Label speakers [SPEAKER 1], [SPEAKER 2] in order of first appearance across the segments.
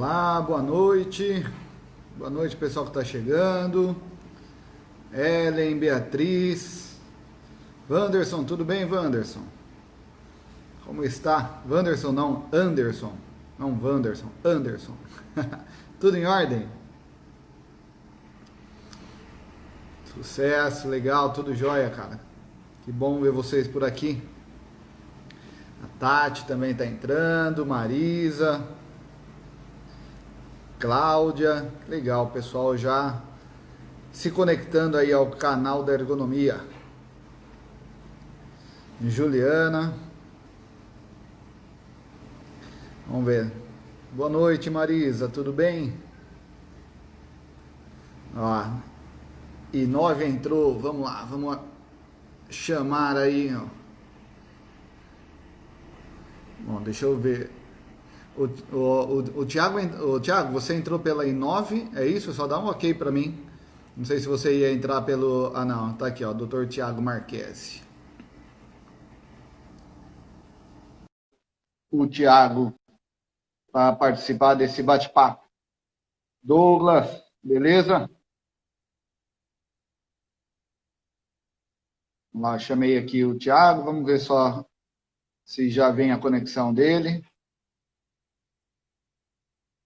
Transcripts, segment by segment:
[SPEAKER 1] Olá, boa noite. Boa noite, pessoal que está chegando. Ellen, Beatriz, Wanderson, tudo bem, Wanderson? Como está? Wanderson não, Anderson. Não Wanderson, Anderson. Tudo em ordem? Sucesso, legal, tudo jóia, cara. Que bom ver vocês por aqui. A Tati também está entrando, Marisa, Cláudia. Legal, pessoal já se conectando aí ao canal da ergonomia. Juliana. Vamos ver. Boa noite, Marisa, tudo bem? Ó, e 9 entrou, vamos lá, vamos chamar aí, ó. Bom, deixa eu ver. O Thiago, você entrou pela I9, é isso? Só dá um ok pra mim. Não sei se você ia entrar pelo... Ah, não, tá aqui, ó, Dr. Thiago Marquesi. O Thiago para participar desse bate-papo. Douglas, beleza? Vamos lá, chamei aqui o Thiago, vamos ver só se já vem a conexão dele.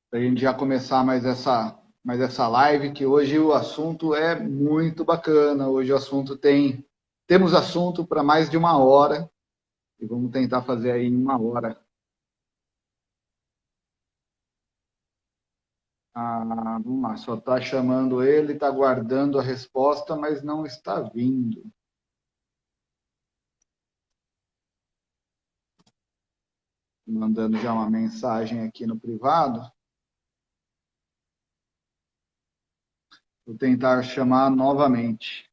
[SPEAKER 1] Para a gente já começar mais essa live, que hoje o assunto é muito bacana. Hoje o assunto temos assunto para mais de uma hora, e vamos tentar fazer aí em uma hora. Ah, vamos lá, só está chamando ele, está aguardando a resposta, mas não está vindo. Mandando já uma mensagem aqui no privado. Vou tentar chamar novamente.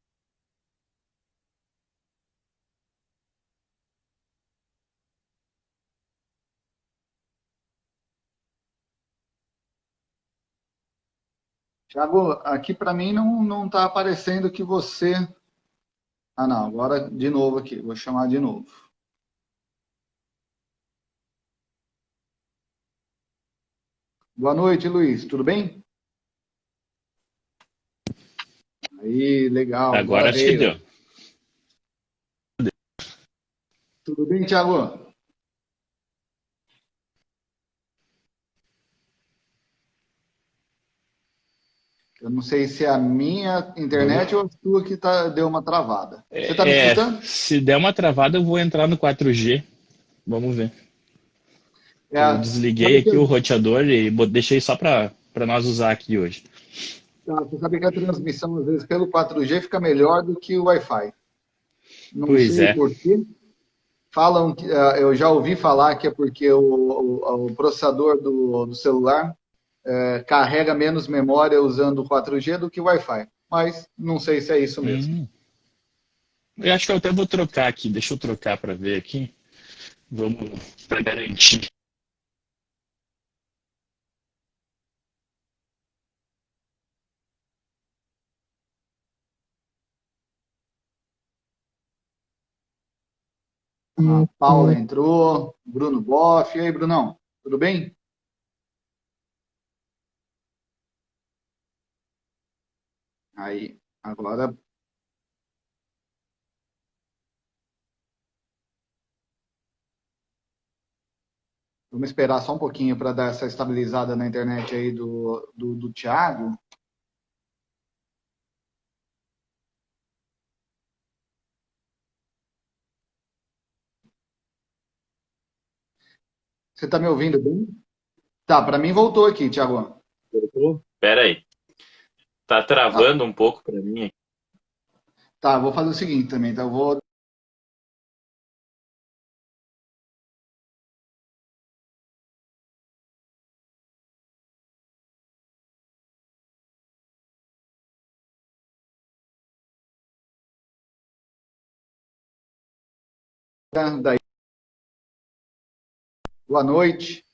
[SPEAKER 1] Thiago, aqui para mim não está aparecendo que você... Ah, não, agora de novo aqui, vou chamar de novo. Boa noite, Luiz, tudo bem? Aí, legal,
[SPEAKER 2] Agora
[SPEAKER 1] agora
[SPEAKER 2] acho que
[SPEAKER 1] veio.
[SPEAKER 2] deu.
[SPEAKER 1] Tudo bem, Thiago? Eu não sei se é a minha
[SPEAKER 2] Vamos.
[SPEAKER 1] internet ou a sua que deu uma travada. Você está me escutando?
[SPEAKER 2] Se der uma travada, eu vou entrar no 4G. Vamos ver. Eu desliguei
[SPEAKER 1] Sabe que,
[SPEAKER 2] aqui o roteador e deixei só para nós usar aqui hoje.
[SPEAKER 1] você sabe que a transmissão, às vezes, pelo 4G fica melhor do que o Wi-Fi. Não
[SPEAKER 2] Pois
[SPEAKER 1] sei
[SPEAKER 2] é.
[SPEAKER 1] por quê. Falam que eu já ouvi falar que é porque o processador do celular carrega menos memória usando o 4G do que o Wi-Fi. Mas não sei se é isso mesmo.
[SPEAKER 2] Hum, eu acho que eu até vou trocar aqui. Deixa eu trocar para ver aqui. Vamos para garantir.
[SPEAKER 1] A Paula entrou, Bruno Boff. E aí, Brunão? Tudo bem? Aí, agora vamos esperar só um pouquinho para dar essa estabilizada na internet aí do Thiago. Você está me ouvindo bem? Tá, para mim voltou aqui, Thiago.
[SPEAKER 2] Pera aí. Tá
[SPEAKER 1] Ah,
[SPEAKER 2] travando um pouco para mim aqui.
[SPEAKER 1] tá, vou fazer o seguinte também, tá? Eu vou daí. Boa noite.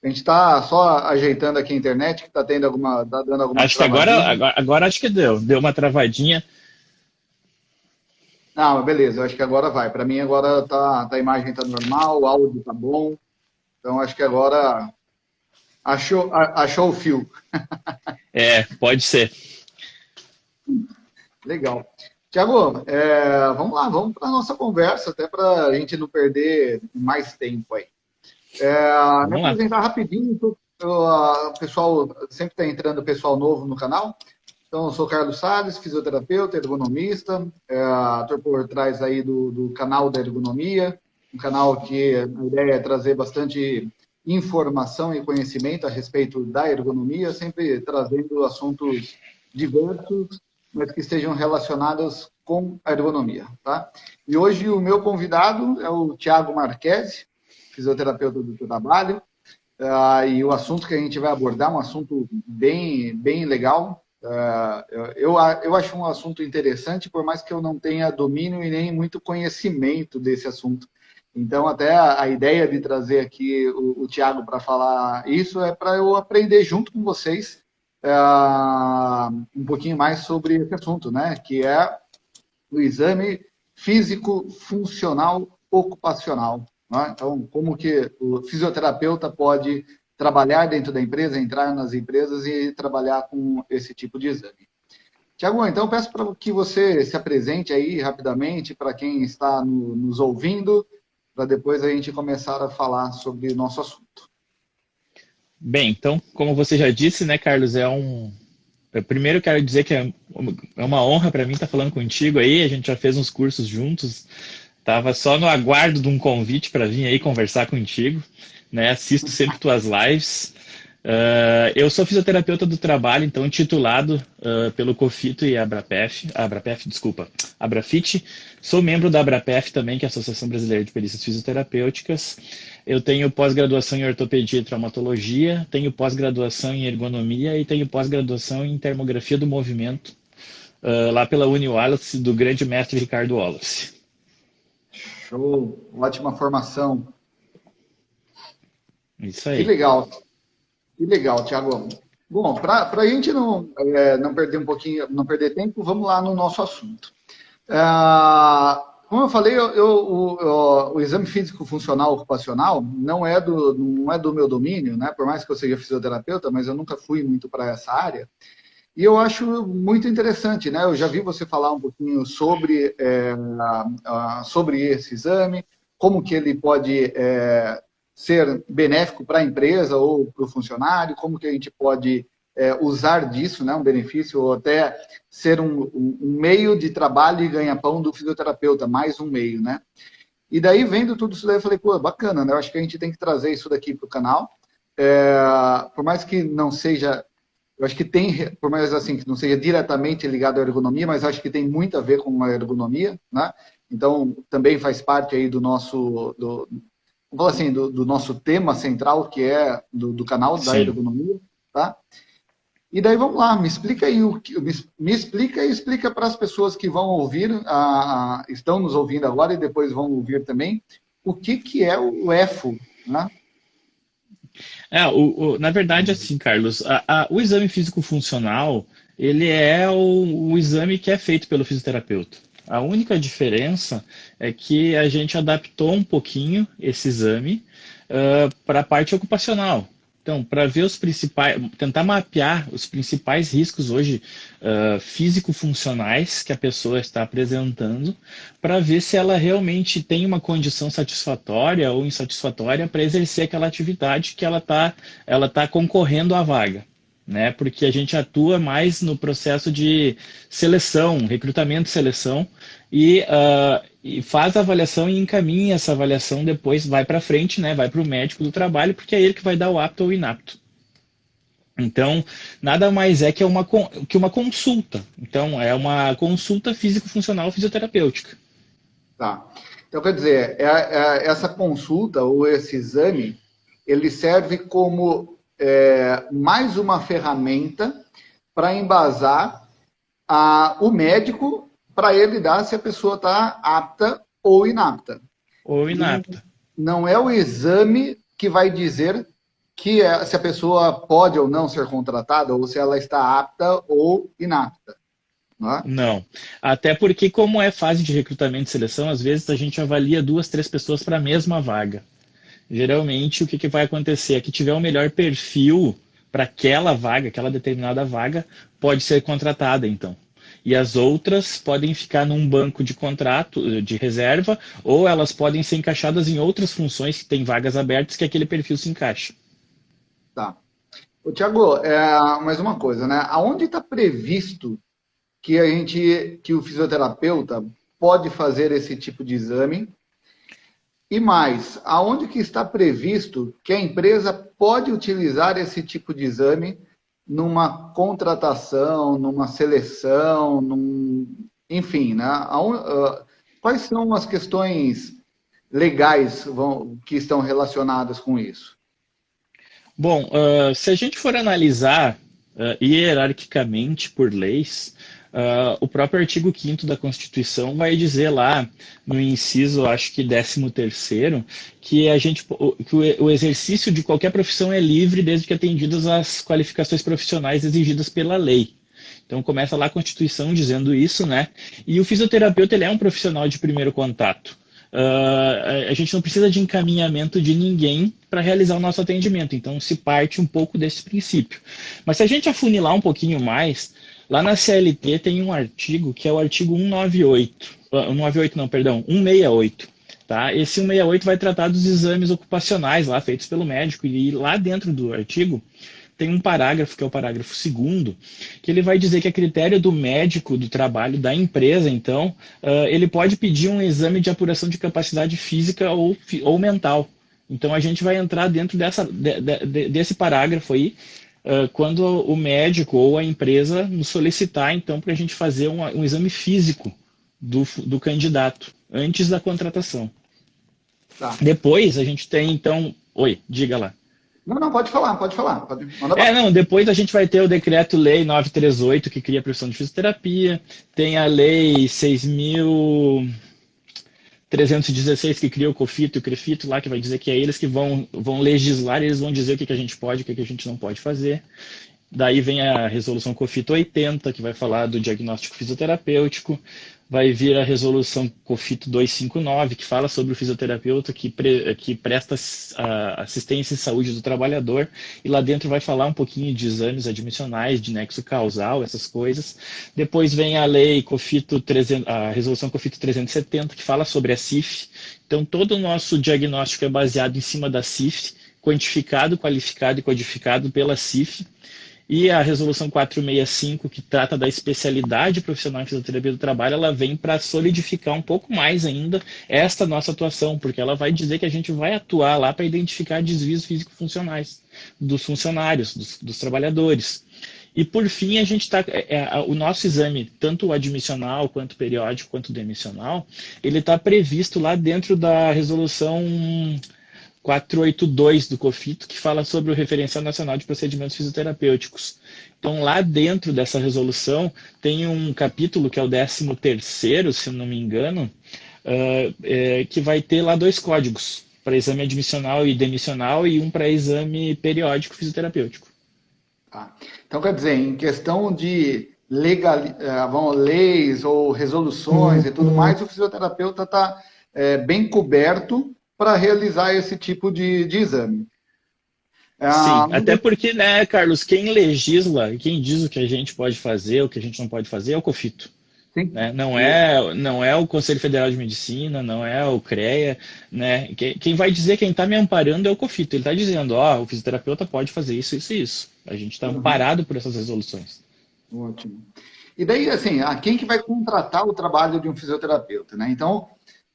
[SPEAKER 1] A gente está só ajeitando aqui a internet, que está tá dando algumas
[SPEAKER 2] Acho que agora,
[SPEAKER 1] travadinhas.
[SPEAKER 2] agora acho que deu. Deu uma travadinha.
[SPEAKER 1] Não, beleza, eu acho que agora vai. Para mim agora a imagem tá normal, o áudio tá bom. Então acho que agora Achou o fio.
[SPEAKER 2] Pode ser.
[SPEAKER 1] Legal. Tiago, vamos lá, vamos para a nossa conversa, até para a gente não perder mais tempo aí. Me
[SPEAKER 2] Vamos lá.
[SPEAKER 1] apresentar rapidinho, o pessoal, sempre está entrando pessoal novo no canal. Então, eu sou Carlos Salles, fisioterapeuta, ergonomista, estou por trás aí do canal da ergonomia, um canal que a ideia é trazer bastante informação e conhecimento a respeito da ergonomia, sempre trazendo assuntos diversos, mas que estejam relacionados com a ergonomia, tá? E hoje o meu convidado é o Tiago Marquesi, fisioterapeuta do trabalho, e o assunto que a gente vai abordar é um assunto bem, bem legal. Eu acho um assunto interessante, por mais que eu não tenha domínio e nem muito conhecimento desse assunto. Então, até a ideia de trazer aqui o Tiago para falar isso é para eu aprender junto com vocês um pouquinho mais sobre esse assunto, né? Que é o exame físico funcional ocupacional. Né? Então, como que o fisioterapeuta pode trabalhar dentro da empresa, entrar nas empresas e trabalhar com esse tipo de exame. Tiago, então peço para que você se apresente aí rapidamente para quem está nos ouvindo, para depois a gente começar a falar sobre o nosso assunto.
[SPEAKER 2] Bem, então, como você já disse, né, Carlos, primeiro eu quero dizer que é uma honra para mim estar falando contigo aí. A gente já fez uns cursos juntos, estava só no aguardo de um convite para vir aí conversar contigo, né? Assisto sempre tuas lives. Eu sou fisioterapeuta do trabalho, então titulado pelo COFITO e Abrafit. Sou membro da Abrapef também, que é a Associação Brasileira de Perícias Fisioterapêuticas. Eu tenho pós-graduação em ortopedia e traumatologia, tenho pós-graduação em ergonomia e tenho pós-graduação em termografia do movimento, lá pela Uni Wallace, do grande mestre Ricardo Wallace.
[SPEAKER 1] Show, ótima formação.
[SPEAKER 2] Isso aí.
[SPEAKER 1] Que legal, Tiago. Bom, para a gente não perder não perder tempo, vamos lá no nosso assunto. Como eu falei, o exame físico funcional ocupacional não é do meu domínio, né? Por mais que eu seja fisioterapeuta, mas eu nunca fui muito para essa área. E eu acho muito interessante, né? Eu já vi você falar um pouquinho sobre esse exame, como que ele pode ser benéfico para a empresa ou para o funcionário, como que a gente pode usar disso, né, um benefício, ou até ser um meio de trabalho e ganha-pão do fisioterapeuta, mais um meio, né? E daí, vendo tudo isso daí, eu falei, pô, bacana, né? Eu acho que a gente tem que trazer isso daqui para o canal. Por mais que não seja, eu acho que tem, por mais assim, que não seja diretamente ligado à ergonomia, mas acho que tem muito a ver com a ergonomia, né? Então, também faz parte aí do nosso, vamos falar assim, do nosso tema central, que é do canal da ergonomia, tá? E daí vamos lá, me explica aí, me explica e explica para as pessoas que vão ouvir, estão nos ouvindo agora e depois vão ouvir também, o que é o EFO, né?
[SPEAKER 2] Na verdade, assim, Carlos, o exame físico funcional, ele é o exame que é feito pelo fisioterapeuta. A única diferença é que a gente adaptou um pouquinho esse exame para a parte ocupacional. Então, para ver tentar mapear os principais riscos hoje físico-funcionais que a pessoa está apresentando, para ver se ela realmente tem uma condição satisfatória ou insatisfatória para exercer aquela atividade que ela tá concorrendo à vaga. Né? Porque a gente atua mais no processo de seleção, recrutamento e seleção, e faz a avaliação e encaminha essa avaliação, depois vai para frente, né? Vai para o médico do trabalho, porque é ele que vai dar o apto ou inapto. Então, nada mais é que uma consulta. Então, é uma consulta físico-funcional fisioterapêutica.
[SPEAKER 1] Tá. Então, quer dizer, essa consulta ou esse exame, ele serve como mais uma ferramenta para embasar o médico para ele dar se a pessoa está apta ou inapta.
[SPEAKER 2] Ou inapta.
[SPEAKER 1] Não é o exame que vai dizer se a pessoa pode ou não ser contratada, ou se ela está apta ou inapta.
[SPEAKER 2] Não. Até porque, como é fase de recrutamento e seleção, às vezes a gente avalia 2, 3 pessoas para a mesma vaga. geralmente o que vai acontecer? É que tiver o melhor perfil para aquela vaga, aquela determinada vaga, pode ser contratada, então. E as outras podem ficar num banco de contrato, de reserva, ou elas podem ser encaixadas em outras funções que tem vagas abertas que aquele perfil se encaixa.
[SPEAKER 1] Tá. Ô, Tiago, mais uma coisa, né? Aonde está previsto que o fisioterapeuta pode fazer esse tipo de exame? E mais, aonde que está previsto que a empresa pode utilizar esse tipo de exame numa contratação, numa seleção, enfim, né? Quais são as questões legais que estão relacionadas com isso?
[SPEAKER 2] Bom, se a gente for analisar hierarquicamente por leis, o próprio artigo 5º da Constituição vai dizer lá, no inciso, acho que 13º, que o exercício de qualquer profissão é livre desde que atendidas as qualificações profissionais exigidas pela lei. Então começa lá a Constituição dizendo isso, né? E o fisioterapeuta ele é um profissional de primeiro contato. A gente não precisa de encaminhamento de ninguém para realizar o nosso atendimento. Então se parte um pouco desse princípio. Mas se a gente afunilar um pouquinho mais, lá na CLT tem um artigo que é o artigo 198. 198 não, perdão, 168. Tá? Esse 168 vai tratar dos exames ocupacionais lá feitos pelo médico. E lá dentro do artigo tem um parágrafo, que é o parágrafo 2º, que ele vai dizer que a critério do médico do trabalho da empresa, então, ele pode pedir um exame de apuração de capacidade física ou mental. Então, a gente vai entrar dentro desse parágrafo aí, quando o médico ou a empresa nos solicitar, então, para a gente fazer um exame físico do candidato, antes da contratação.
[SPEAKER 1] Tá.
[SPEAKER 2] Depois, a gente tem, então... Oi, diga lá.
[SPEAKER 1] Não, não, pode falar, pode falar. Pode mandar
[SPEAKER 2] Não, depois a gente vai ter o Decreto-Lei 938, que cria a profissão de fisioterapia, tem a Lei 6.316, que cria o COFITO e o CREFITO lá, que vai dizer que é eles que vão legislar, eles vão dizer o que a gente pode e o que a gente não pode fazer. Daí vem a resolução COFITO 80, que vai falar do diagnóstico fisioterapêutico. Vai vir a resolução COFITO 259, que fala sobre o fisioterapeuta que presta assistência em saúde do trabalhador. E lá dentro vai falar um pouquinho de exames admissionais, de nexo causal, essas coisas. Depois vem a lei COFITO 300, a resolução COFITO 370, que fala sobre a CIF. Então, todo o nosso diagnóstico é baseado em cima da CIF, quantificado, qualificado e codificado pela CIF. E a resolução 465, que trata da especialidade profissional em fisioterapia do trabalho, ela vem para solidificar um pouco mais ainda esta nossa atuação, porque ela vai dizer que a gente vai atuar lá para identificar desvios físico-funcionais dos funcionários, dos trabalhadores. E por fim, a gente o nosso exame, tanto o admissional, quanto o periódico, quanto o demissional, ele está previsto lá dentro da resolução 482 do COFITO, que fala sobre o Referencial Nacional de Procedimentos Fisioterapêuticos. Então, lá dentro dessa resolução, tem um capítulo, que é o 13º, se eu não me engano, que vai ter lá 2 códigos, para exame admissional e demissional, e um para exame periódico fisioterapêutico.
[SPEAKER 1] Tá. Então, quer dizer, em questão de leis ou resoluções e tudo mais, o fisioterapeuta está bem coberto para realizar esse tipo de exame.
[SPEAKER 2] Sim, até porque, né, Carlos, quem legisla, quem diz o que a gente pode fazer, o que a gente não pode fazer, é o COFITO.
[SPEAKER 1] Sim.
[SPEAKER 2] Né? Não é o Conselho Federal de Medicina, não é o CREA. Né? Quem vai dizer, quem está me amparando é o COFITO. Ele está dizendo, o fisioterapeuta pode fazer isso, isso e isso. A gente está amparado por essas resoluções.
[SPEAKER 1] Ótimo. E daí, assim, quem que vai contratar o trabalho de um fisioterapeuta? Né? Então,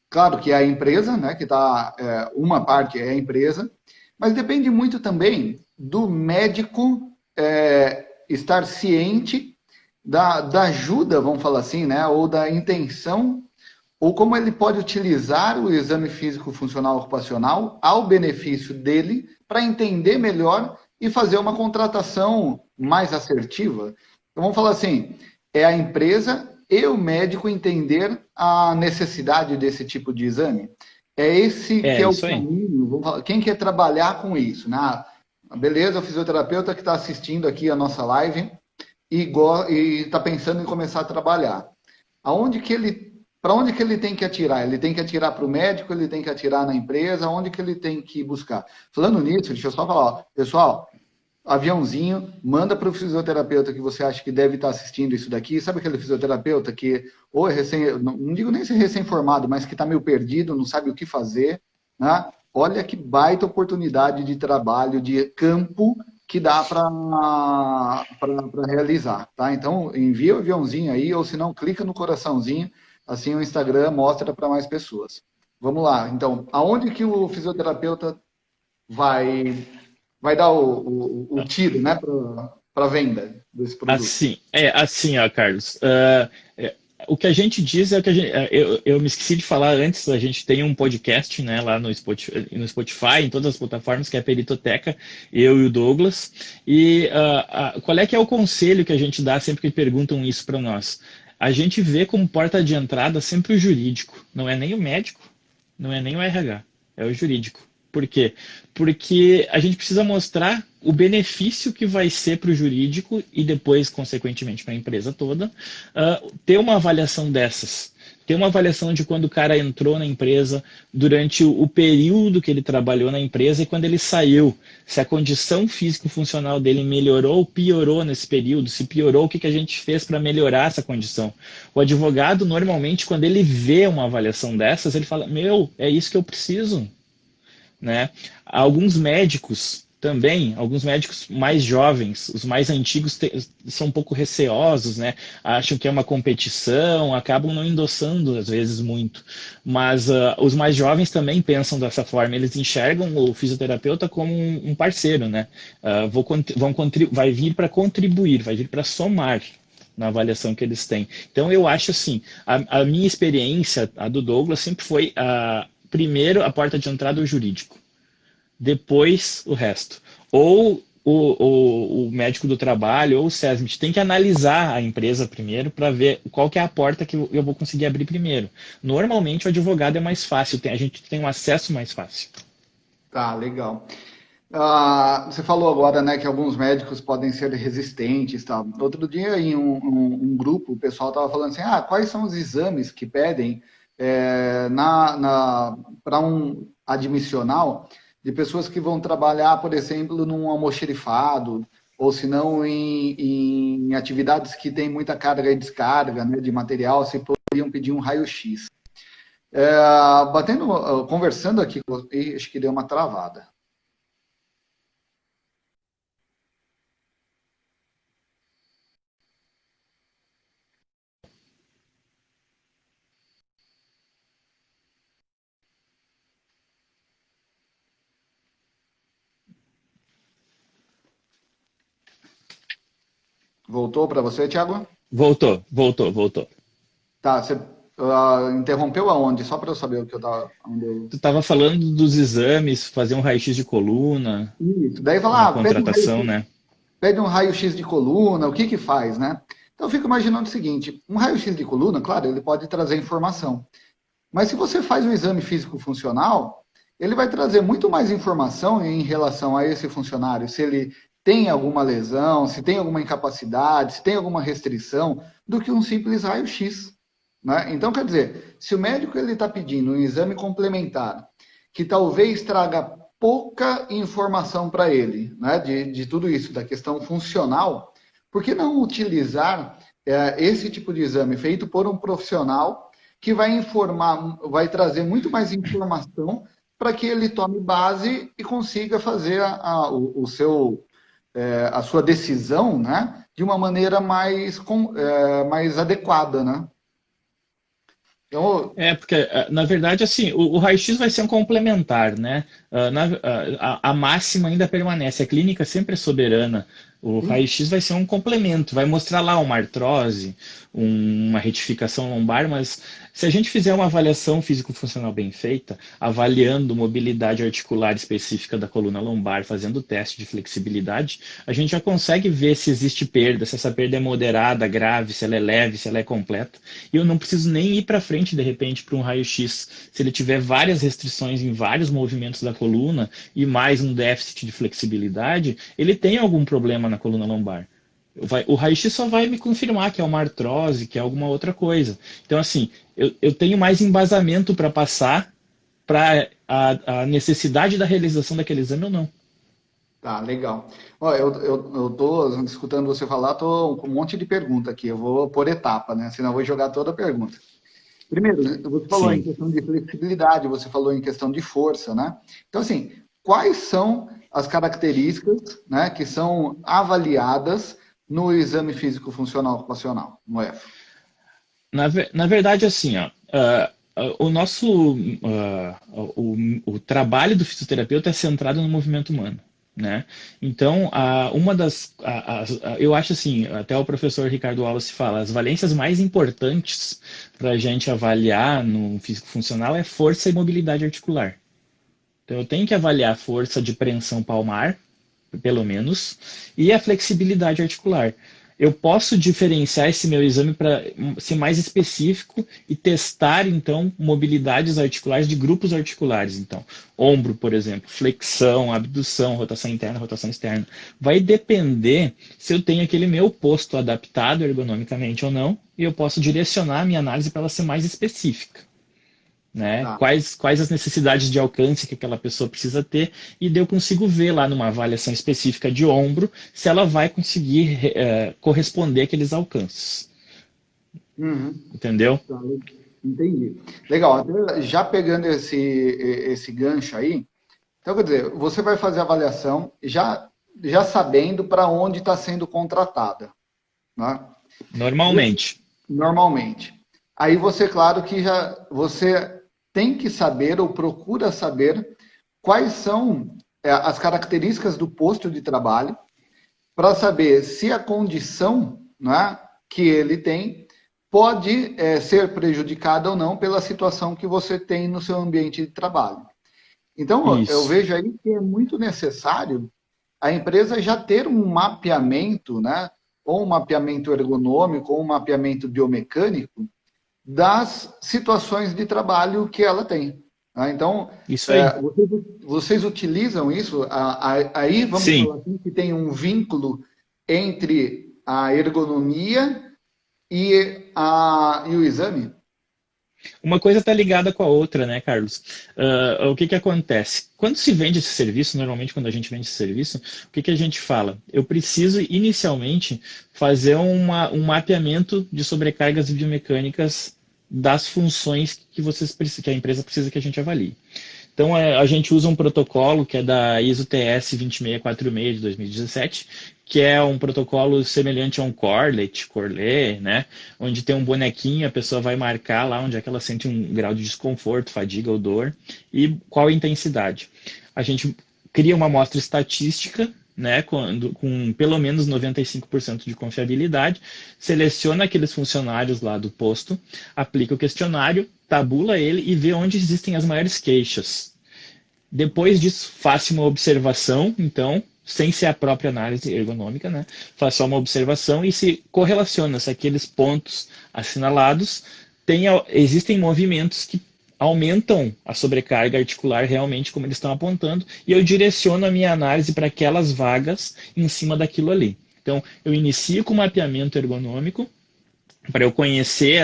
[SPEAKER 1] claro que é a empresa, né, que está, uma parte é a empresa, mas depende muito também do médico estar ciente da ajuda, vamos falar assim, né, ou da intenção, ou como ele pode utilizar o exame físico funcional ocupacional ao benefício dele para entender melhor e fazer uma contratação mais assertiva. Então vamos falar assim, é a empresa e o médico entender a necessidade desse tipo de exame. É esse que é o caminho. Quem quer trabalhar com isso? Né? Beleza, o fisioterapeuta que está assistindo aqui a nossa live e está pensando em começar a trabalhar. Aonde que ele para onde que ele tem que atirar? Ele tem que atirar para o médico, ele tem que atirar na empresa, onde que ele tem que buscar? Falando nisso, deixa eu só falar, ó, pessoal, aviãozinho, manda para o fisioterapeuta que você acha que deve estar assistindo isso daqui. Sabe aquele fisioterapeuta que ou é recém, não digo nem ser recém-formado, mas que está meio perdido, não sabe o que fazer, né? Olha que baita oportunidade de trabalho, de campo que dá para realizar, tá? Então, envia o aviãozinho aí, ou se não, clica no coraçãozinho, assim o Instagram mostra para mais pessoas. Vamos lá, então, aonde que o fisioterapeuta vai dar o tiro, né, para a venda desse produto?
[SPEAKER 2] Assim, ó, Carlos. O que a gente diz é o que a gente. Eu me esqueci de falar antes, a gente tem um podcast, né, lá no Spotify, em todas as plataformas, que é a Peritoteca, eu e o Douglas. E qual é que é o conselho que a gente dá sempre que perguntam isso para nós? A gente vê como porta de entrada sempre o jurídico, não é nem o médico, não é nem o RH, é o jurídico. Por quê? Porque a gente precisa mostrar o benefício que vai ser para o jurídico e depois, consequentemente, para a empresa toda, ter uma avaliação dessas. Ter uma avaliação de quando o cara entrou na empresa, durante o período que ele trabalhou na empresa e quando ele saiu. Se a condição físico-funcional dele melhorou ou piorou nesse período. Se piorou, o que a gente fez para melhorar essa condição? O advogado, normalmente, quando ele vê uma avaliação dessas, ele fala, meu, é isso que eu preciso, né? Alguns médicos também, alguns médicos mais jovens, os mais antigos são um pouco receosos, né? Acham que é uma competição, acabam não endossando às vezes muito. Mas os mais jovens também pensam dessa forma, eles enxergam o fisioterapeuta como um parceiro, né? Vai vir para contribuir, vai vir para somar na avaliação que eles têm. Então eu acho assim, a minha experiência, a do Douglas, sempre foi primeiro a porta de entrada o jurídico, depois o resto. Ou o médico do trabalho, ou o SESMIT, tem que analisar a empresa primeiro para ver qual que é a porta que eu vou conseguir abrir primeiro. Normalmente o advogado é mais fácil, a gente tem um acesso mais fácil.
[SPEAKER 1] Tá, legal. Você falou agora, né, que alguns médicos podem ser resistentes, tal. Outro dia, em um grupo, o pessoal estava falando assim, quais são os exames que pedem para um admissional de pessoas que vão trabalhar, por exemplo, num almoxerifado, ou se não em atividades que têm muita carga e descarga, né, de material, se poderiam pedir um raio-x. Conversando aqui, acho que deu uma travada. Voltou para você, Thiago?
[SPEAKER 2] Voltou.
[SPEAKER 1] Tá, você interrompeu aonde? Só para eu saber o que eu tava. Onde eu...
[SPEAKER 2] Tu estava falando dos exames, fazer um raio-x de coluna,
[SPEAKER 1] Isso. Daí
[SPEAKER 2] na
[SPEAKER 1] fala,
[SPEAKER 2] contratação, né?
[SPEAKER 1] pede um raio-x de coluna, o que que faz, né? Então eu fico imaginando o seguinte: um raio-x de coluna, claro, ele pode trazer informação. Mas se você faz um exame físico-funcional, ele vai trazer muito mais informação em relação a esse funcionário, se ele tem alguma lesão, se tem alguma incapacidade, se tem alguma restrição, do que um simples raio-x, né? Então, quer dizer, se o médico ele está pedindo um exame complementar que talvez traga pouca informação para ele, né, de tudo isso, da questão funcional, por que não utilizar esse tipo de exame feito por um profissional que vai informar, vai trazer muito mais informação para que ele tome base e consiga fazer a sua decisão, né, de uma maneira mais adequada, né? Então,
[SPEAKER 2] Porque, na verdade, assim, o raio-x vai ser um complementar, né? A máxima ainda permanece, a clínica sempre é soberana. O raio-x vai ser um complemento, vai mostrar lá uma artrose, uma retificação lombar, mas se a gente fizer uma avaliação físico-funcional bem feita, avaliando mobilidade articular específica da coluna lombar, fazendo o teste de flexibilidade, a gente já consegue ver se existe perda, se essa perda é moderada, grave, se ela é leve, se ela é completa. E eu não preciso nem ir para frente, de repente, para um raio-x. Se ele tiver várias restrições em vários movimentos da coluna e mais um déficit de flexibilidade, ele tem algum problema na coluna lombar. O raio-x só vai me confirmar que é uma artrose, que é alguma outra coisa. Então, assim, eu tenho mais embasamento para passar para a necessidade da realização daquele exame ou não.
[SPEAKER 1] Tá, legal. Ó, eu tô escutando você falar, tô com um monte de pergunta aqui. Eu vou por etapa, né? Senão eu vou jogar toda a pergunta. Primeiro, né, você falou em
[SPEAKER 2] Sim.
[SPEAKER 1] questão de flexibilidade, você falou em questão de força, né? Então, assim, quais são as características, né, que são avaliadas no exame físico funcional ocupacional, no EFO?
[SPEAKER 2] Na verdade, assim, ó, o nosso o trabalho do fisioterapeuta é centrado no movimento humano, né? Então, uma das, eu acho assim, até o professor Ricardo Wallace fala, as valências mais importantes para a gente avaliar no físico funcional é força e mobilidade articular. Então, eu tenho que avaliar a força de preensão palmar, pelo menos, e a flexibilidade articular. Eu posso diferenciar esse meu exame para ser mais específico e testar, então, mobilidades articulares de grupos articulares. Então, ombro, por exemplo, flexão, abdução, rotação interna, rotação externa. Vai depender se eu tenho aquele meu posto adaptado ergonomicamente ou não, e eu posso direcionar a minha análise para ela ser mais específica, né?
[SPEAKER 1] Tá.
[SPEAKER 2] Quais as necessidades de alcance que aquela pessoa precisa ter, e daí eu consigo ver lá numa avaliação específica de ombro se ela vai conseguir corresponder àqueles alcances.
[SPEAKER 1] Uhum.
[SPEAKER 2] Entendeu?
[SPEAKER 1] Tá, entendi. Legal. Então, já pegando esse gancho aí, então, quer dizer, você vai fazer a avaliação já sabendo para onde está sendo contratada, né?
[SPEAKER 2] Normalmente.
[SPEAKER 1] Normalmente. Aí você, claro que você tem que saber ou procura saber quais são as características do posto de trabalho para saber se a condição, né, que ele tem pode ser prejudicada ou não pela situação que você tem no seu ambiente de trabalho. Então, eu
[SPEAKER 2] Isso.
[SPEAKER 1] vejo aí que é muito necessário a empresa já ter um mapeamento, né, ou um mapeamento ergonômico, ou um mapeamento biomecânico das situações de trabalho que ela tem. Tá? Então,
[SPEAKER 2] Isso aí.
[SPEAKER 1] vocês utilizam isso? Aí vamos
[SPEAKER 2] Sim.
[SPEAKER 1] falar assim que tem um vínculo entre a ergonomia e o exame?
[SPEAKER 2] Uma coisa está ligada com a outra, né, Carlos? O que que acontece? Quando se vende esse serviço, normalmente quando a gente vende esse serviço, o que que a gente fala? Eu preciso inicialmente fazer um mapeamento de sobrecargas biomecânicas das funções que a empresa precisa que a gente avalie. Então, a gente usa um protocolo que é da ISO TS 26646 de 2017, que é um protocolo semelhante a um Corlet, né? Onde tem um bonequinho, a pessoa vai marcar lá onde é que ela sente um grau de desconforto, fadiga ou dor, e qual a intensidade. A gente cria uma amostra estatística, né, com pelo menos 95% de confiabilidade, seleciona aqueles funcionários lá do posto, aplica o questionário, tabula ele e vê onde existem as maiores queixas. Depois disso, faça uma observação, então, sem ser a própria análise ergonômica, né? Faça só uma observação e se correlaciona se aqueles pontos assinalados existem movimentos que aumentam a sobrecarga articular realmente como eles estão apontando, e eu direciono a minha análise para aquelas vagas em cima daquilo ali. Então, eu inicio com o mapeamento ergonômico, para eu conhecer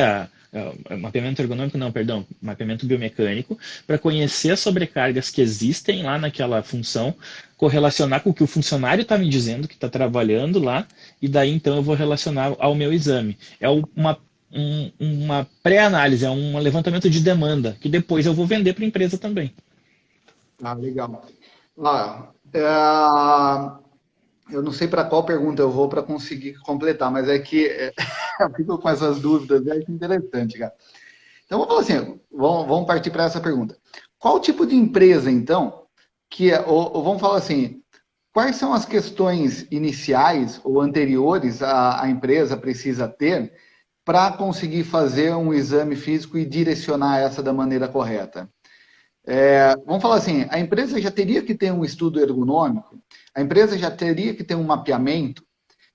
[SPEAKER 2] mapeamento ergonômico, não, perdão, mapeamento biomecânico, para conhecer as sobrecargas que existem lá naquela função, correlacionar com o que o funcionário está me dizendo que está trabalhando lá, e daí então eu vou relacionar ao meu exame. É uma pré-análise, é um levantamento de demanda, que depois eu vou vender para a empresa também.
[SPEAKER 1] Ah, legal. Ah, eu não sei para qual pergunta eu vou para conseguir completar, mas é que eu fico com essas dúvidas, é interessante, cara. Então vamos falar assim, vamos partir para essa pergunta. Qual tipo de empresa, então, ou vamos falar assim, quais são as questões iniciais ou anteriores a empresa precisa ter para conseguir fazer um exame físico e direcionar essa da maneira correta? Vamos falar assim, a empresa já teria que ter um estudo ergonômico, a empresa já teria que ter um mapeamento,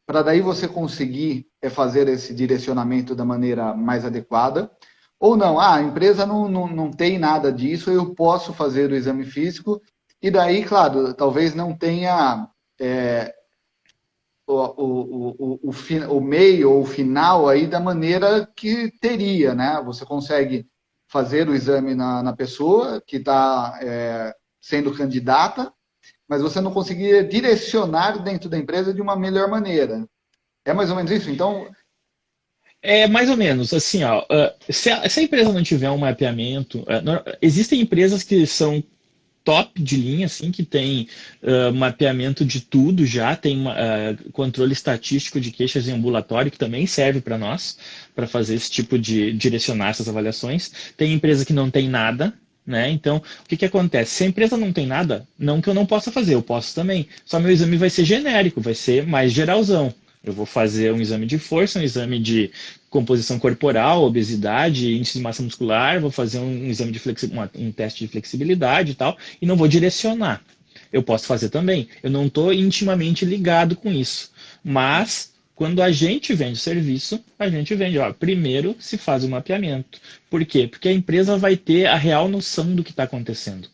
[SPEAKER 1] para daí você conseguir fazer esse direcionamento da maneira mais adequada. Ou não, a empresa não tem nada disso, eu posso fazer o exame físico, e daí, claro, talvez não tenha o meio ou o final aí da maneira que teria, né? Você consegue fazer o exame na pessoa que está sendo candidata, mas você não conseguia direcionar dentro da empresa de uma melhor maneira. É mais ou menos isso? Então,
[SPEAKER 2] É mais ou menos assim, ó, se a empresa não tiver um mapeamento, existem empresas que são top de linha, assim, que tem mapeamento de tudo já, tem controle estatístico de queixas em ambulatório, que também serve para nós, para fazer esse tipo de direcionar essas avaliações. Tem empresa que não tem nada, né? Então, o que que acontece? Se a empresa não tem nada, não que eu não possa fazer, eu posso também. Só meu exame vai ser genérico, vai ser mais geralzão. Eu vou fazer um exame de força, um exame de composição corporal, obesidade, índice de massa muscular, vou fazer um exame de um teste de flexibilidade e tal, e não vou direcionar. Eu posso fazer também. Eu não estou intimamente ligado com isso. Mas, quando a gente vende serviço, a gente vende. Ó, primeiro se faz o mapeamento. Por quê? Porque a empresa vai ter a real noção do que está acontecendo.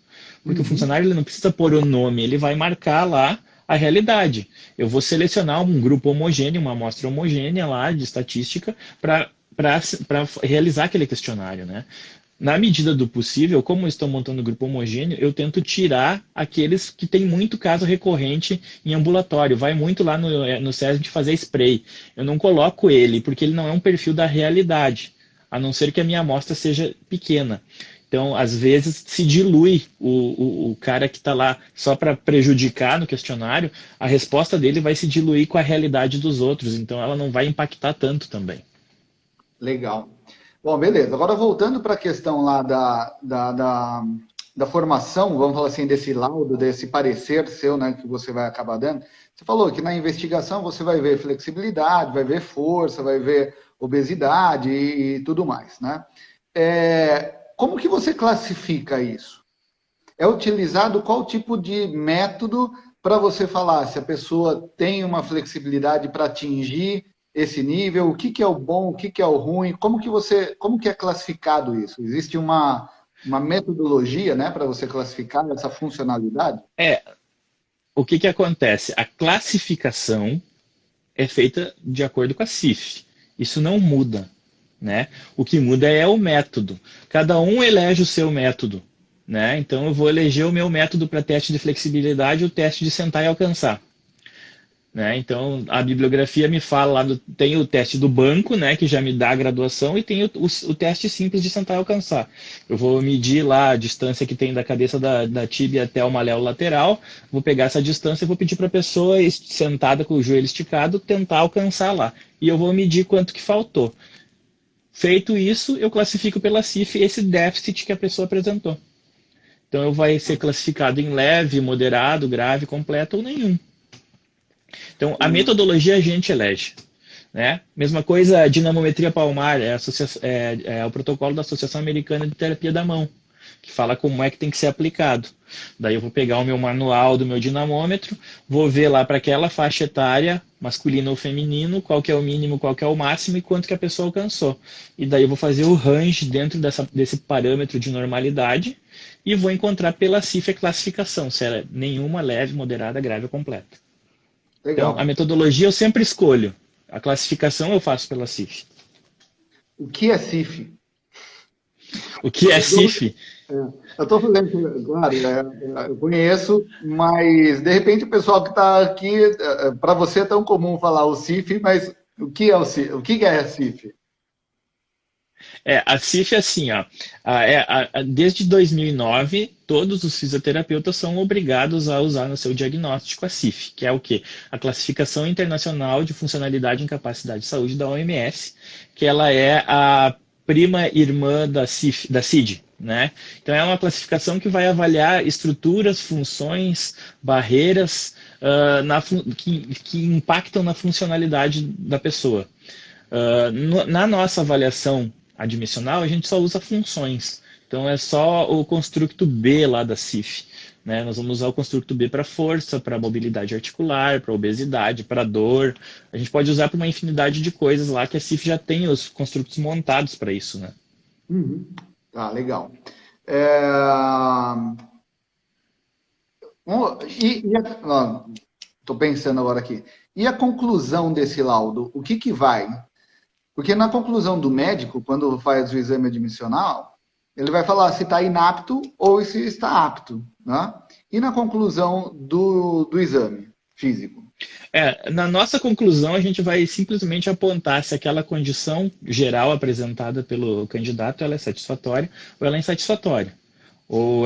[SPEAKER 2] Porque o
[SPEAKER 1] uhum,
[SPEAKER 2] funcionário ele não precisa pôr o nome, ele vai marcar lá a realidade. Eu vou selecionar um grupo homogêneo, uma amostra homogênea lá de estatística para realizar aquele questionário, né? Na medida do possível, como eu estou montando um grupo homogêneo, eu tento tirar aqueles que têm muito caso recorrente em ambulatório. Vai muito lá no SESM de fazer spray. Eu não coloco ele, porque ele não é um perfil da realidade, a não ser que a minha amostra seja pequena. Então, às vezes, se dilui o cara que está lá só para prejudicar no questionário, a resposta dele vai se diluir com a realidade dos outros, então ela não vai impactar tanto também.
[SPEAKER 1] legal. Bom, beleza. Agora voltando para a questão lá da formação, vamos falar assim, desse laudo, desse parecer seu, né, que você vai acabar dando. Você falou que na investigação você vai ver flexibilidade, vai ver força, vai ver obesidade e tudo mais, né? Como que você classifica isso? É utilizado qual tipo de método para você falar se a pessoa tem uma flexibilidade para atingir esse nível, o que, que é o bom, o que, que é o ruim, como que é classificado isso? Existe uma metodologia, né, para você classificar essa funcionalidade?
[SPEAKER 2] É, o que que acontece? A classificação é feita de acordo com a CIF. Isso não muda, né? O que muda é o método. Cada um elege o seu método, né? Então eu vou eleger o meu método para teste de flexibilidade, o teste de sentar e alcançar. Né? Então, a bibliografia me fala lá, tem o teste do banco, né, que já me dá a graduação, e tem o teste simples de sentar e alcançar. Eu vou medir lá a distância que tem da cabeça da tíbia até o maléolo lateral, vou pegar essa distância e vou pedir para a pessoa sentada com o joelho esticado tentar alcançar lá. E eu vou medir quanto que faltou. Feito isso, eu classifico pela CIF esse déficit que a pessoa apresentou. Então, eu vai ser classificado em leve, moderado, grave, completo ou nenhum. Então, a metodologia a gente elege. Né? Mesma coisa, a dinamometria palmar é o protocolo da Associação Americana de Terapia da Mão, que fala como é que tem que ser aplicado. Daí eu vou pegar o meu manual do meu dinamômetro, vou ver lá para aquela faixa etária, masculino ou feminino, qual que é o mínimo, qual que é o máximo e quanto que a pessoa alcançou. E daí eu vou fazer o range dentro desse parâmetro de normalidade e vou encontrar pela CIF a classificação, se é nenhuma, leve, moderada, grave ou completa. Então, a
[SPEAKER 1] Legal.
[SPEAKER 2] metodologia eu sempre escolho. A classificação eu faço pela CIF.
[SPEAKER 1] O que é CIF?
[SPEAKER 2] O que é CIF?
[SPEAKER 1] Eu estou fazendo, claro, eu conheço, mas de repente o pessoal que está aqui, para você é tão comum falar o CIF, mas o que é o CIF? O que é a CIF?
[SPEAKER 2] A CIF é assim, ó, desde 2009, todos os fisioterapeutas são obrigados a usar no seu diagnóstico a CIF, que é o quê? A Classificação Internacional de Funcionalidade e Incapacidade de Saúde da OMS, que ela é a prima irmã da CIF, da CID, né? Então é uma classificação que vai avaliar estruturas, funções, barreiras que impactam na funcionalidade da pessoa. Na nossa avaliação admissional, a gente só usa funções. Então é só o construto B lá da CIF. Né? Nós vamos usar o construto B para força, para mobilidade articular, para obesidade, para dor. A gente pode usar para uma infinidade de coisas lá que a CIF já tem os construtos montados para isso. Né?
[SPEAKER 1] Uhum. Tá, legal. Estou pensando agora aqui. E a conclusão desse laudo? O que vai? Porque na conclusão do médico, quando faz o exame admissional, ele vai falar se está inapto ou se está apto. Né? E na conclusão do exame físico?
[SPEAKER 2] Na nossa conclusão, a gente vai simplesmente apontar se aquela condição geral apresentada pelo candidato ela é satisfatória ou ela é insatisfatória. Ou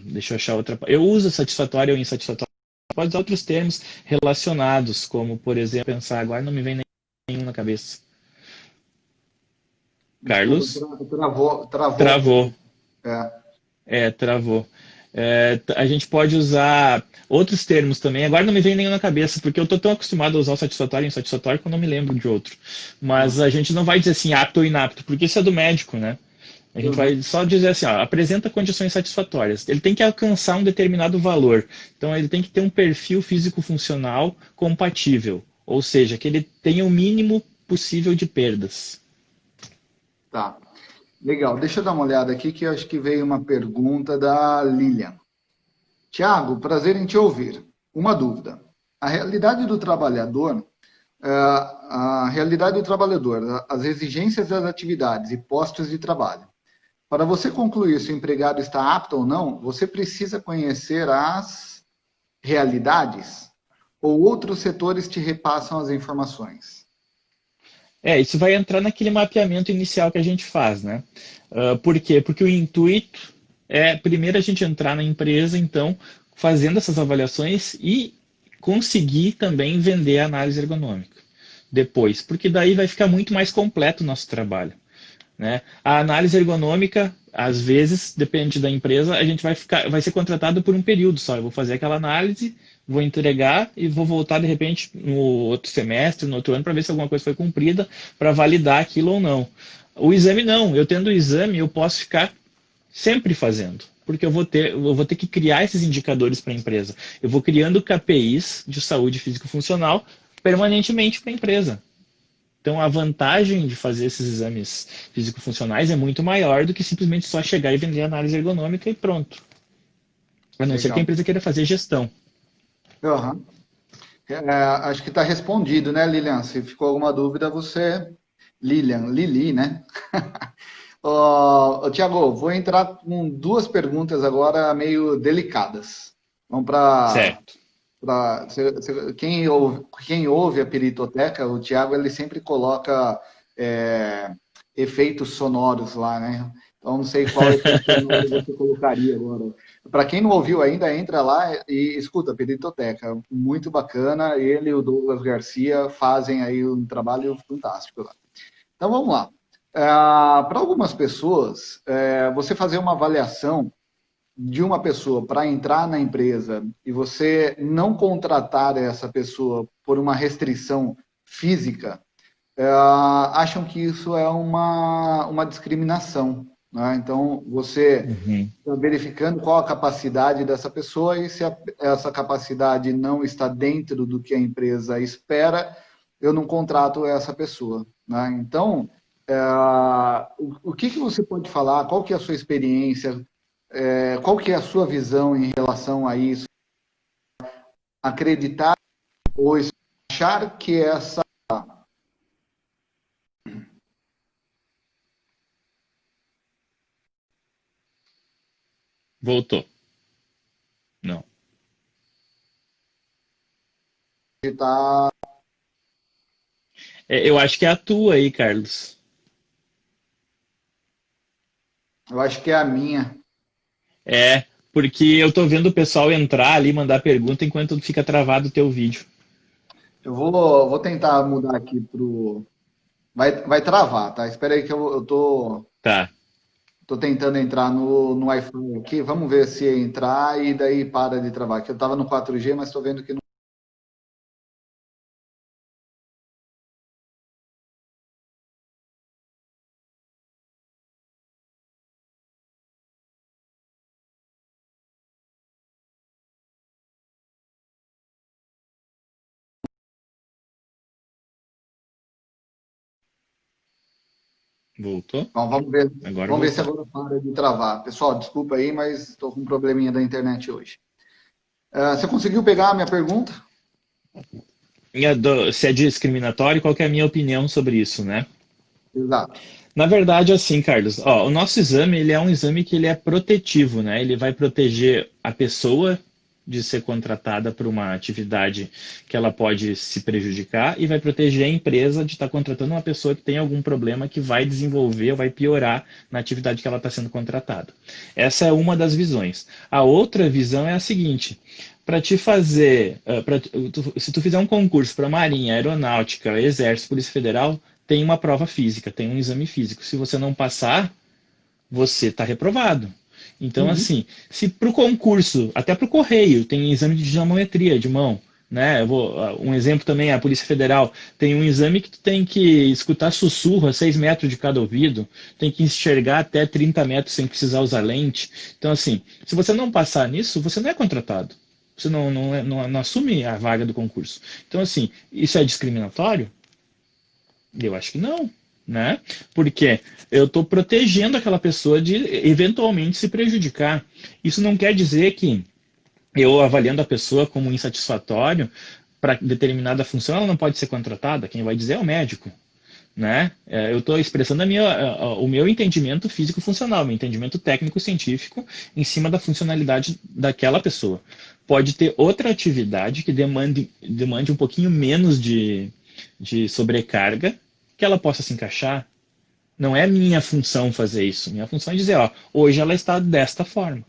[SPEAKER 2] deixa eu achar outra. Eu uso satisfatória ou insatisfatória. Pode usar outros termos relacionados, como, por exemplo, pensar agora não me vem nenhum na cabeça.
[SPEAKER 1] Desculpa,
[SPEAKER 2] Carlos?
[SPEAKER 1] travou um pouco.
[SPEAKER 2] Travou.
[SPEAKER 1] É.
[SPEAKER 2] Travou. A gente pode usar outros termos também. Agora não me vem nenhum na cabeça, porque eu estou tão acostumado a usar o satisfatório e insatisfatório que eu não me lembro de outro. Mas a gente não vai dizer assim, apto ou inapto, porque isso é do médico, né? A gente vai só dizer assim, ó, apresenta condições satisfatórias. Ele tem que alcançar um determinado valor. Então, ele tem que ter um perfil físico-funcional compatível. Ou seja, que ele tenha o mínimo possível de perdas.
[SPEAKER 1] Tá. Legal. Deixa eu dar uma olhada aqui, que eu acho que veio uma pergunta da Lilian. Tiago, prazer em te ouvir. Uma dúvida. A realidade do trabalhador, as exigências das atividades e postos de trabalho. Para você concluir se o empregado está apto ou não, você precisa conhecer as realidades ou outros setores te repassam as informações?
[SPEAKER 2] Isso vai entrar naquele mapeamento inicial que a gente faz, né? Por quê? Porque o intuito é, primeiro, a gente entrar na empresa, então, fazendo essas avaliações e conseguir também vender a análise ergonômica depois, porque daí vai ficar muito mais completo o nosso trabalho. Né? A análise ergonômica, às vezes, depende da empresa, a gente vai ser contratado por um período só. Eu vou fazer aquela análise, vou entregar e vou voltar de repente no outro semestre, no outro ano, para ver se alguma coisa foi cumprida, para validar aquilo ou não. O exame não, eu tendo o exame, eu posso ficar sempre fazendo, porque eu vou ter que criar esses indicadores para a empresa. Eu vou criando KPIs de saúde físico-funcional permanentemente para a empresa. Então, a vantagem de fazer esses exames físico-funcionais é muito maior do que simplesmente só chegar e vender a análise ergonômica e pronto. A não ser que a
[SPEAKER 1] Legal.
[SPEAKER 2] empresa queira fazer gestão.
[SPEAKER 1] Uhum. Acho que está respondido, né, Lilian? Se ficou alguma dúvida, você... Lili, né? Tiago, vou entrar com duas perguntas agora meio delicadas. Vamos para...
[SPEAKER 2] Certo.
[SPEAKER 1] Quem ouve a Peritoteca, o Tiago, ele sempre coloca efeitos sonoros lá, né? Então, não sei qual efeito sonoro você colocaria agora. Para quem não ouviu ainda, entra lá e escuta a Peritoteca. Muito bacana. Ele e o Douglas Garcia fazem aí um trabalho fantástico lá. Então, vamos lá. Para algumas pessoas, você fazer uma avaliação de uma pessoa para entrar na empresa e você não contratar essa pessoa por uma restrição física, acham que isso é uma discriminação. Né? Então, você
[SPEAKER 2] Uhum.
[SPEAKER 1] está verificando qual a capacidade dessa pessoa e se essa capacidade não está dentro do que a empresa espera, eu não contrato essa pessoa. Né? Então, o que você pode falar? Qual que é a sua experiência? Qual que é a sua visão em relação a isso? Acreditar ou achar que essa...
[SPEAKER 2] Voltou. Não.
[SPEAKER 1] Tá,
[SPEAKER 2] Eu acho que é a tua aí, Carlos.
[SPEAKER 1] eu acho que é a minha.
[SPEAKER 2] Porque eu tô vendo o pessoal entrar ali, mandar pergunta, enquanto fica travado o teu vídeo.
[SPEAKER 1] Eu vou tentar mudar aqui pro... Vai travar, tá? Espera aí que eu
[SPEAKER 2] Tá.
[SPEAKER 1] tô tentando entrar no Wi-Fi aqui. Vamos ver se entrar e daí para de travar. Aqui eu estava no 4G, mas estou vendo que não.
[SPEAKER 2] Voltou?
[SPEAKER 1] Bom,
[SPEAKER 2] Agora
[SPEAKER 1] vamos ver se
[SPEAKER 2] voltou.
[SPEAKER 1] agora para de travar. Pessoal, desculpa aí, mas estou com um probleminha da internet hoje. Você conseguiu pegar a minha pergunta?
[SPEAKER 2] Se é discriminatório, qual que é a minha opinião sobre isso, né?
[SPEAKER 1] Exato.
[SPEAKER 2] Na verdade, assim, Carlos, ó, o nosso exame, ele é um exame que ele é protetivo, né? Ele vai proteger a pessoa de ser contratada para uma atividade que ela pode se prejudicar e vai proteger a empresa de estar contratando uma pessoa que tem algum problema que vai desenvolver ou vai piorar na atividade que ela está sendo contratada. Essa é uma das visões. A outra visão é a seguinte: para te fazer, se tu fizer um concurso para Marinha, Aeronáutica, Exército, Polícia Federal, tem uma prova física, tem um exame físico. Se você não passar, você está reprovado. Então,
[SPEAKER 1] Uhum.
[SPEAKER 2] assim, se para o concurso, até para o correio, tem exame de dinamometria de mão, né? Um exemplo também, a Polícia Federal tem um exame que tu tem que escutar sussurro a 6 metros de cada ouvido, tem que enxergar até 30 metros sem precisar usar lente. Então, assim, se você não passar nisso, você não é contratado. Você não assume a vaga do concurso. Então, assim, isso é discriminatório? Eu acho que não, né? Porque eu estou protegendo aquela pessoa de eventualmente se prejudicar. Isso não quer dizer que eu avaliando a pessoa como insatisfatório para determinada função, ela não pode ser contratada. Quem vai dizer é o médico, né? Eu estou expressando o meu entendimento físico-funcional, meu entendimento técnico-científico em cima da funcionalidade daquela pessoa. Pode ter outra atividade que demande um pouquinho menos de sobrecarga, que ela possa se encaixar. Não é minha função fazer isso. Minha função é dizer, ó, hoje ela está desta forma.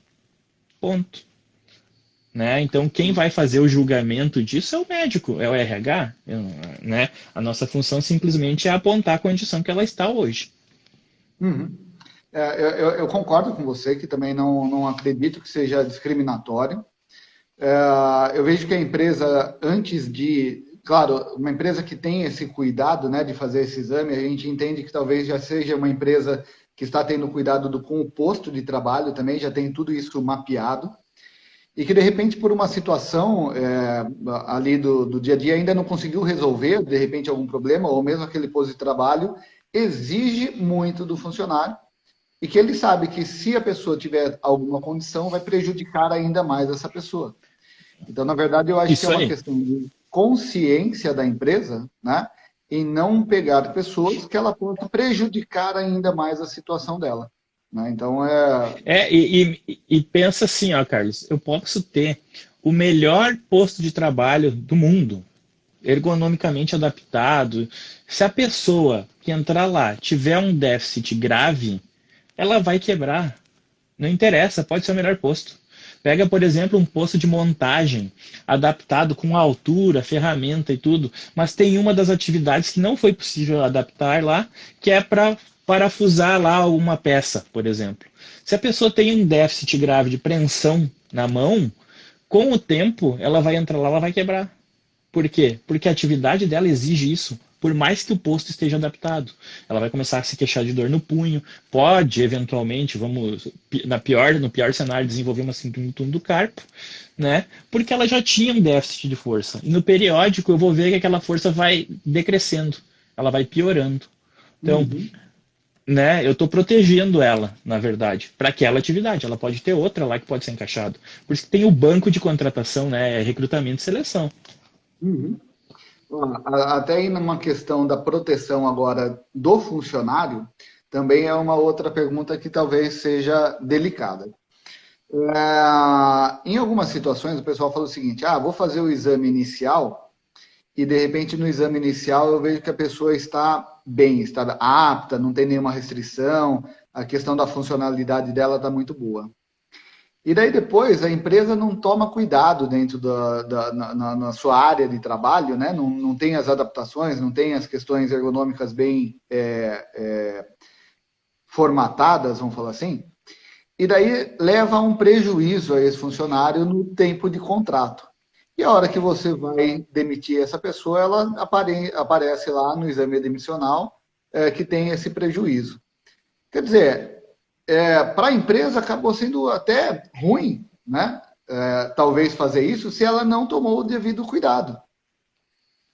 [SPEAKER 2] Ponto. Né? Então, quem vai fazer o julgamento disso é o médico, é o RH. Né? A nossa função simplesmente é apontar a condição que ela está hoje.
[SPEAKER 1] Uhum. Eu concordo com você que também não acredito que seja discriminatório. Eu vejo que a empresa, antes de. Claro, uma empresa que tem esse cuidado, né, de fazer esse exame, a gente entende que talvez já seja uma empresa que está tendo cuidado com o posto de trabalho também, já tem tudo isso mapeado. E que, de repente, por uma situação ali do dia a dia, ainda não conseguiu resolver, de repente, algum problema, ou mesmo aquele posto de trabalho, exige muito do funcionário. E que ele sabe que se a pessoa tiver alguma condição, vai prejudicar ainda mais essa pessoa. Então, na verdade, eu acho que é
[SPEAKER 2] Isso
[SPEAKER 1] uma
[SPEAKER 2] aí.
[SPEAKER 1] questão de consciência da empresa, né? Em não pegar pessoas que ela possa prejudicar ainda mais a situação dela. Né? Então,
[SPEAKER 2] E pensa assim, ó, Carlos, eu posso ter o melhor posto de trabalho do mundo, ergonomicamente adaptado. Se a pessoa que entrar lá tiver um déficit grave, ela vai quebrar. Não interessa, pode ser o melhor posto. Pega, por exemplo, um posto de montagem adaptado com altura, ferramenta e tudo, mas tem uma das atividades que não foi possível adaptar lá, que é para parafusar lá uma peça, por exemplo. Se a pessoa tem um déficit grave de preensão na mão, com o tempo ela vai entrar lá, ela vai quebrar. Por quê? Porque a atividade dela exige isso, por mais que o posto esteja adaptado. Ela vai começar a se queixar de dor no punho, pode, eventualmente, no pior cenário, desenvolver uma síndrome do túnel do carpo, né? Porque ela já tinha um déficit de força. E no periódico eu vou ver que aquela força vai decrescendo, ela vai piorando. Então,
[SPEAKER 1] uhum.
[SPEAKER 2] né, eu estou protegendo ela, na verdade, para aquela atividade. Ela pode ter outra lá que pode ser encaixado. Por isso que tem o banco de contratação, né, recrutamento e seleção.
[SPEAKER 1] Uhum. Até aí numa questão da proteção agora do funcionário, também é uma outra pergunta que talvez seja delicada. Em algumas situações, o pessoal fala o seguinte: vou fazer o exame inicial e de repente no exame inicial eu vejo que a pessoa está bem, está apta, não tem nenhuma restrição, a questão da funcionalidade dela está muito boa. E daí depois a empresa não toma cuidado dentro na sua área de trabalho, né? Não tem as adaptações, não tem as questões ergonômicas bem formatadas, vamos falar assim. E daí leva a um prejuízo a esse funcionário no tempo de contrato. E a hora que você vai demitir essa pessoa, ela aparece lá no exame demissional que tem esse prejuízo. Quer dizer, para a empresa acabou sendo até ruim, né? Talvez fazer isso se ela não tomou o devido cuidado.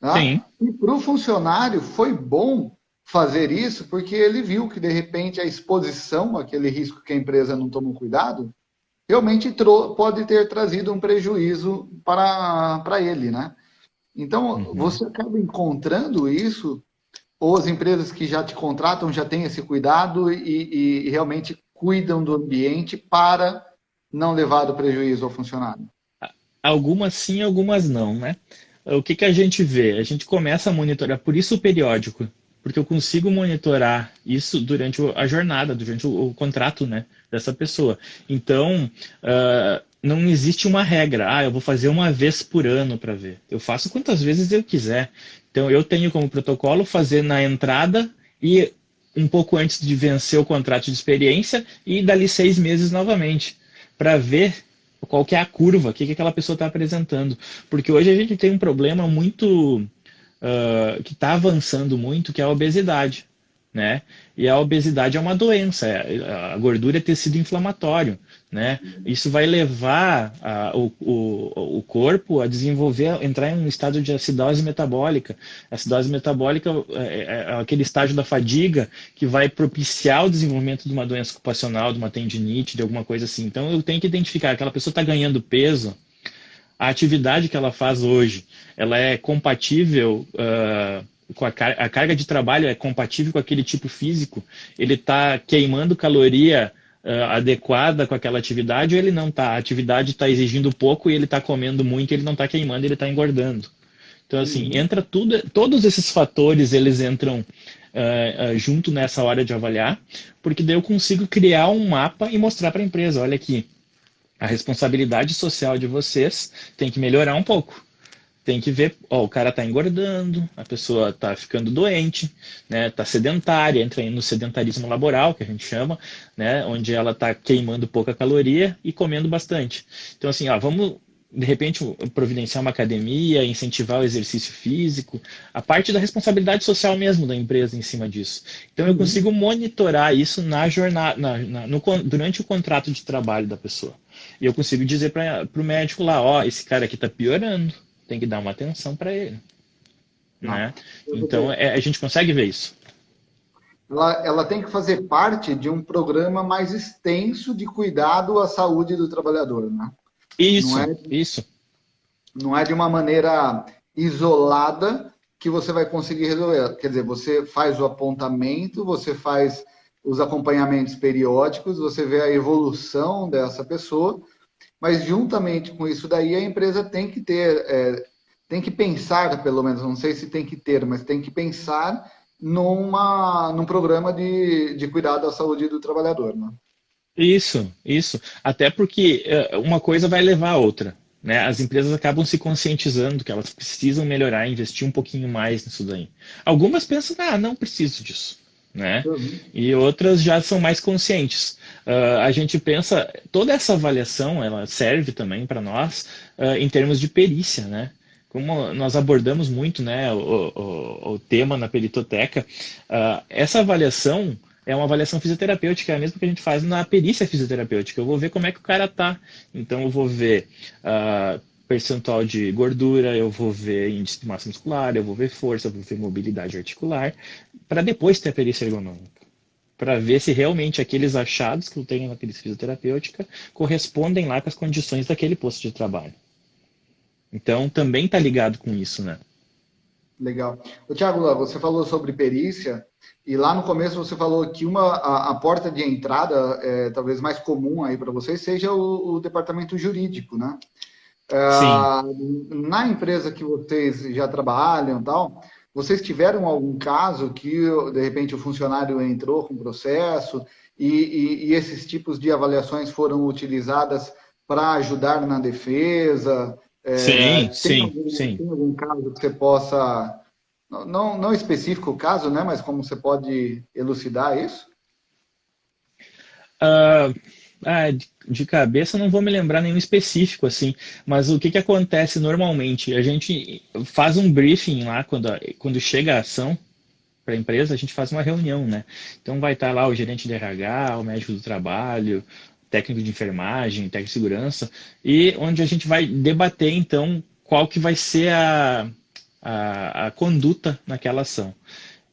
[SPEAKER 1] Tá?
[SPEAKER 2] Sim.
[SPEAKER 1] E para o funcionário foi bom fazer isso porque ele viu que de repente a exposição àquele risco que a empresa não tomou cuidado realmente pode ter trazido um prejuízo para ele, né? Então,
[SPEAKER 2] Uhum.
[SPEAKER 1] você acaba encontrando isso, ou as empresas que já te contratam já têm esse cuidado e realmente cuidam do ambiente para não levar do prejuízo ao funcionário.
[SPEAKER 2] Algumas sim, algumas não, né? O que que a gente vê? A gente começa a monitorar, por isso o periódico, porque eu consigo monitorar isso durante a jornada, durante o contrato, né, dessa pessoa. Então, não existe uma regra. Ah, eu vou fazer uma vez por ano para ver. Eu faço quantas vezes eu quiser. Então, eu tenho como protocolo fazer na entrada e um pouco antes de vencer o contrato de experiência e dali 6 meses novamente, para ver qual que é a curva, o que, que aquela pessoa está apresentando. Porque hoje a gente tem um problema muito que está avançando muito, que é a obesidade. Né? E a obesidade é uma doença, a gordura é tecido inflamatório. Né? Isso vai levar o corpo a desenvolver, entrar em um estado de acidose metabólica. A acidose metabólica é aquele estágio da fadiga que vai propiciar o desenvolvimento de uma doença ocupacional, de uma tendinite, de alguma coisa assim. Então eu tenho que identificar, aquela pessoa está ganhando peso, a atividade que ela faz hoje, ela é compatível com a carga de trabalho é compatível com aquele tipo físico, ele está queimando caloria adequada com aquela atividade ou ele não está? A atividade está exigindo pouco e ele está comendo muito, ele não está queimando, ele está engordando. Então, assim,
[SPEAKER 1] Uhum.
[SPEAKER 2] entra tudo, todos esses fatores, eles entram junto nessa hora de avaliar, porque daí eu consigo criar um mapa e mostrar para a empresa, olha aqui, a responsabilidade social de vocês tem que melhorar um pouco. Tem que ver, ó, o cara está engordando, a pessoa está ficando doente, né, está sedentária, entra aí no sedentarismo laboral, que a gente chama, né, onde ela está queimando pouca caloria e comendo bastante. Então, assim, ó, vamos de repente providenciar uma academia, incentivar o exercício físico, a parte da responsabilidade social mesmo da empresa em cima disso. Então eu
[SPEAKER 1] Uhum.
[SPEAKER 2] consigo monitorar isso na jornada, durante o contrato de trabalho da pessoa. E eu consigo dizer para o médico lá, ó, esse cara aqui está piorando, tem que dar uma atenção para ele,
[SPEAKER 1] Não.
[SPEAKER 2] né? Então a gente consegue ver isso.
[SPEAKER 1] Ela tem que fazer parte de um programa mais extenso de cuidado à saúde do trabalhador, né? Não
[SPEAKER 2] Isso,
[SPEAKER 1] é,
[SPEAKER 2] isso.
[SPEAKER 1] não é de uma maneira isolada que você vai conseguir resolver. Quer dizer, você faz o apontamento, você faz os acompanhamentos periódicos, você vê a evolução dessa pessoa, mas juntamente com isso daí a empresa tem que ter, tem que pensar, pelo menos, não sei se tem que ter, mas tem que pensar num programa de cuidado à saúde do trabalhador, né?
[SPEAKER 2] Isso, isso. Até porque uma coisa vai levar a outra. Né? As empresas acabam se conscientizando que elas precisam melhorar, investir um pouquinho mais nisso daí. Algumas pensam, ah, não preciso disso. Né?
[SPEAKER 1] Uhum.
[SPEAKER 2] E outras já são mais conscientes. A gente pensa, toda essa avaliação ela serve também para nós em termos de perícia. Né? Como nós abordamos muito né, o tema na peritoteca, essa avaliação é uma avaliação fisioterapêutica, é a mesma que a gente faz na perícia fisioterapêutica. Eu vou ver como é que o cara tá. Então eu vou ver percentual de gordura, eu vou ver índice de massa muscular, eu vou ver força, eu vou ver mobilidade articular, para depois ter a perícia ergonômica. Para ver se realmente aqueles achados que eu tenho na perícia fisioterapêutica correspondem lá com as condições daquele posto de trabalho. Então também está ligado com isso, né?
[SPEAKER 1] Legal. O Thiago, você falou sobre perícia e lá no começo você falou que a porta de entrada, talvez mais comum aí para vocês, seja o departamento jurídico, né?
[SPEAKER 2] Sim.
[SPEAKER 1] Ah, na empresa que vocês já trabalham, e tal, vocês tiveram algum caso que de repente o funcionário entrou com processo e esses tipos de avaliações foram utilizadas para ajudar na defesa?
[SPEAKER 2] Sim, sim, sim.
[SPEAKER 1] Tem algum caso que você possa, não específico o caso, né? Mas como você pode elucidar isso?
[SPEAKER 2] Ah, de cabeça eu não vou me lembrar nenhum específico assim, mas o que que acontece normalmente? A gente faz um briefing lá quando chega a ação para a empresa, a gente faz uma reunião, né? Então vai estar lá o gerente de RH, o médico do trabalho, técnico de enfermagem, técnico de segurança, e onde a gente vai debater então qual que vai ser a conduta naquela ação.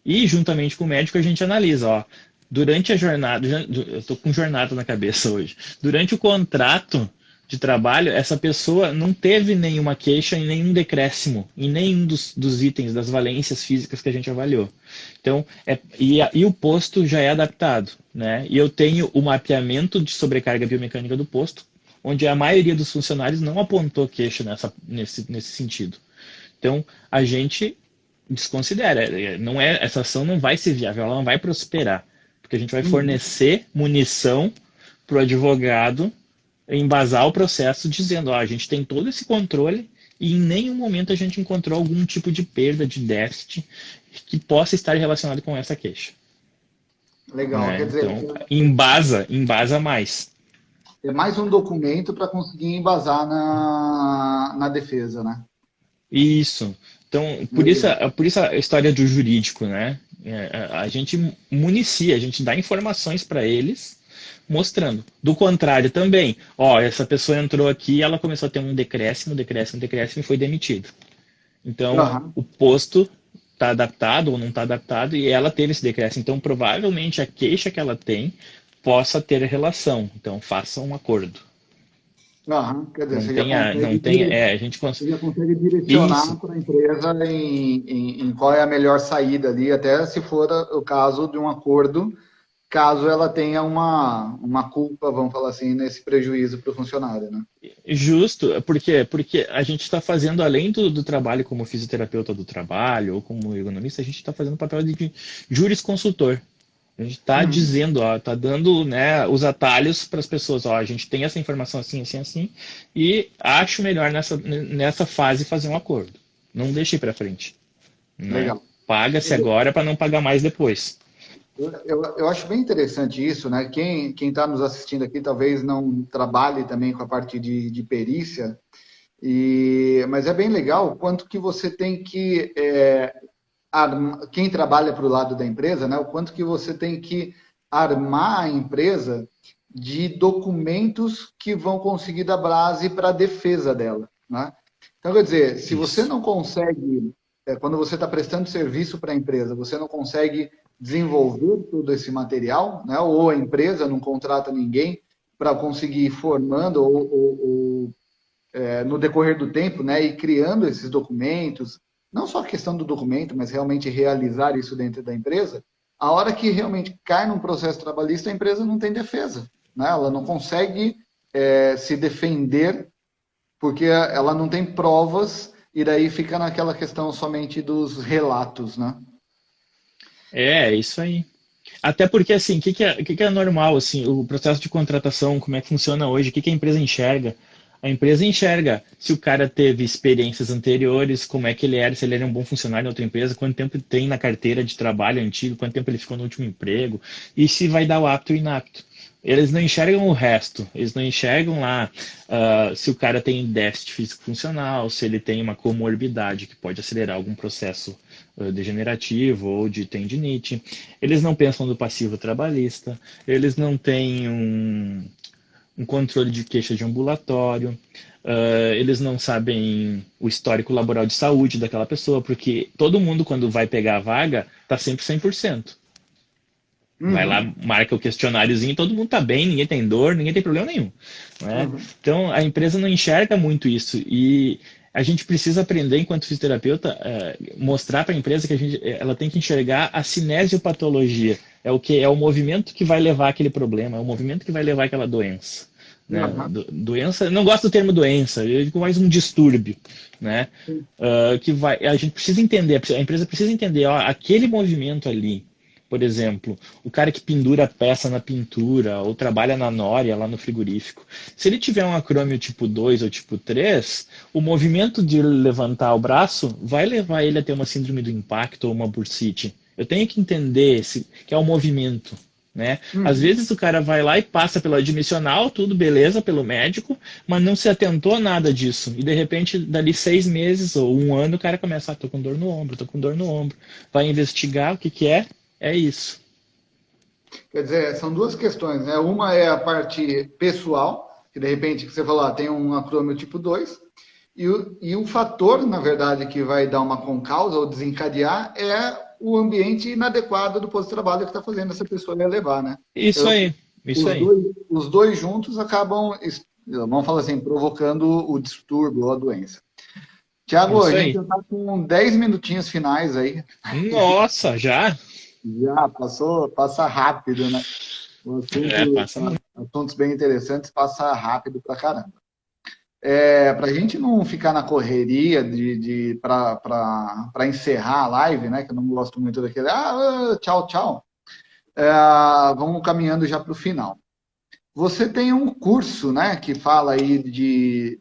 [SPEAKER 2] E juntamente com o médico a gente analisa, ó, durante a jornada, eu estou com jornada na cabeça hoje. Durante o contrato, de trabalho, essa pessoa não teve nenhuma queixa em nenhum decréscimo, em nenhum dos itens, das valências físicas que a gente avaliou. Então, e o posto já é adaptado, né? E eu tenho o mapeamento de sobrecarga biomecânica do posto, onde a maioria dos funcionários não apontou queixa nesse sentido. Então, a gente desconsidera. Não é, essa ação não vai ser viável, ela não vai prosperar. Porque a gente vai
[SPEAKER 1] Uhum.
[SPEAKER 2] fornecer munição para o advogado embasar o processo dizendo, ó, a gente tem todo esse controle e em nenhum momento a gente encontrou algum tipo de perda, de déficit que possa estar relacionado com essa queixa.
[SPEAKER 1] Legal,
[SPEAKER 2] Né?
[SPEAKER 1] quer dizer,
[SPEAKER 2] Então, embasa mais.
[SPEAKER 1] é mais um documento para conseguir embasar na defesa, né?
[SPEAKER 2] Isso. Então,
[SPEAKER 1] Legal.
[SPEAKER 2] por isso a história do jurídico, né? A gente municia, a gente dá informações para eles, mostrando. Do contrário também, ó, essa pessoa entrou aqui, ela começou a ter um decréscimo e foi demitida. Então,
[SPEAKER 1] Aham.
[SPEAKER 2] o posto está adaptado ou não está adaptado e ela teve esse decréscimo. Então, provavelmente a queixa que ela tem possa ter relação. Então, faça um acordo.
[SPEAKER 1] Aham. Quer dizer,
[SPEAKER 2] Não
[SPEAKER 1] você já
[SPEAKER 2] tenha,
[SPEAKER 1] consegue,
[SPEAKER 2] não tenha, a gente
[SPEAKER 1] você já consegue direcionar
[SPEAKER 2] isso.
[SPEAKER 1] para a empresa em qual é a melhor saída ali, até se for o caso de um acordo, caso ela tenha uma culpa, vamos falar assim, nesse prejuízo para o funcionário, né?
[SPEAKER 2] Justo, porque a gente está fazendo, além do trabalho como fisioterapeuta do trabalho ou como ergonomista, a gente está fazendo o papel de jurisconsultor. A gente está
[SPEAKER 1] Uhum.
[SPEAKER 2] dizendo, ó, está dando, né, os atalhos para as pessoas. Ó, a gente tem essa informação assim, assim, assim, e acho melhor nessa fase fazer um acordo. Não deixe para frente, né?
[SPEAKER 1] Legal.
[SPEAKER 2] Paga-se agora para não pagar mais depois.
[SPEAKER 1] Eu acho bem interessante isso, né? Quem está nos assistindo aqui talvez não trabalhe também com a parte de perícia, mas é bem legal o quanto que você tem que quem trabalha para o lado da empresa, né? O quanto que você tem que armar a empresa de documentos que vão conseguir dar base para a defesa dela, né? Então, quer dizer, se você
[SPEAKER 2] Isso.
[SPEAKER 1] não consegue, quando você está prestando serviço para a empresa, você não consegue desenvolver todo esse material, né? Ou a empresa não contrata ninguém para conseguir ir formando no decorrer do tempo, né? E criando esses documentos, não só a questão do documento, mas realmente realizar isso dentro da empresa, a hora que realmente cai num processo trabalhista, a empresa não tem defesa, né? Ela não consegue se defender porque ela não tem provas e daí fica naquela questão somente dos relatos, né?
[SPEAKER 2] É isso aí. Até porque, assim, o que é normal, assim, o processo de contratação, como é que funciona hoje, o que a empresa enxerga? A empresa enxerga se o cara teve experiências anteriores, como é que ele era, se ele era um bom funcionário em outra empresa, quanto tempo ele tem na carteira de trabalho antigo, quanto tempo ele ficou no último emprego, e se vai dar o apto ou inapto. Eles não enxergam o resto, eles não enxergam lá se o cara tem déficit físico funcional, se ele tem uma comorbidade que pode acelerar algum processo degenerativo ou de tendinite. Eles não pensam no passivo trabalhista, eles não têm um controle de queixa de ambulatório, eles não sabem o histórico laboral de saúde daquela pessoa, porque todo mundo, quando vai pegar a vaga, está sempre 100%. Vai lá,
[SPEAKER 1] Uhum,
[SPEAKER 2] marca o questionáriozinho, todo mundo está bem, ninguém tem dor, ninguém tem problema nenhum. Né?
[SPEAKER 1] uhum.
[SPEAKER 2] Então, a empresa não enxerga muito isso. E a gente precisa aprender, enquanto fisioterapeuta, mostrar para a empresa que ela tem que enxergar a cinesiopatologia. É o que é o movimento que vai levar aquele problema, é o movimento que vai levar aquela doença. Né?
[SPEAKER 1] Uhum.
[SPEAKER 2] Doença, não gosto do termo doença, eu digo mais um distúrbio, né? A gente precisa entender, a empresa precisa entender, ó, aquele movimento ali, por exemplo, o cara que pendura a peça na pintura ou trabalha na nória lá no frigorífico. Se ele tiver um acrômio tipo 2 ou tipo 3, o movimento de levantar o braço vai levar ele a ter uma síndrome do impacto ou uma bursite. Eu tenho que entender que é o movimento. Né? Às
[SPEAKER 1] Uhum.
[SPEAKER 2] vezes o cara vai lá e passa pelo admissional, tudo beleza, pelo médico, mas não se atentou a nada disso. E de repente, dali 6 meses ou um ano, o cara começa, tô com dor no ombro, tô com dor no ombro. Vai investigar o que que é isso.
[SPEAKER 1] Quer dizer, são duas questões, né? Uma é a parte pessoal, que de repente que você falou, tem um acrômio tipo 2, e o fator, na verdade, que vai dar uma concausa ou desencadear é o ambiente inadequado do posto de trabalho que está fazendo essa pessoa levar, né?
[SPEAKER 2] Isso
[SPEAKER 1] Então,
[SPEAKER 2] aí, isso aí.
[SPEAKER 1] os dois juntos acabam Vamos falar assim, provocando o distúrbio ou a doença. Tiago, a
[SPEAKER 2] Isso
[SPEAKER 1] gente
[SPEAKER 2] aí.
[SPEAKER 1] já está com 10 minutinhos finais aí.
[SPEAKER 2] Nossa, já?
[SPEAKER 1] Já passou, passa rápido, né? O
[SPEAKER 2] É,
[SPEAKER 1] assunto,
[SPEAKER 2] passa muito.
[SPEAKER 1] assuntos bem interessantes, passa rápido pra caramba. Para a gente não ficar na correria para encerrar a live, né? Que eu não gosto muito daquele, tchau, tchau. Vamos caminhando já para o final. Você tem um curso, né, que fala aí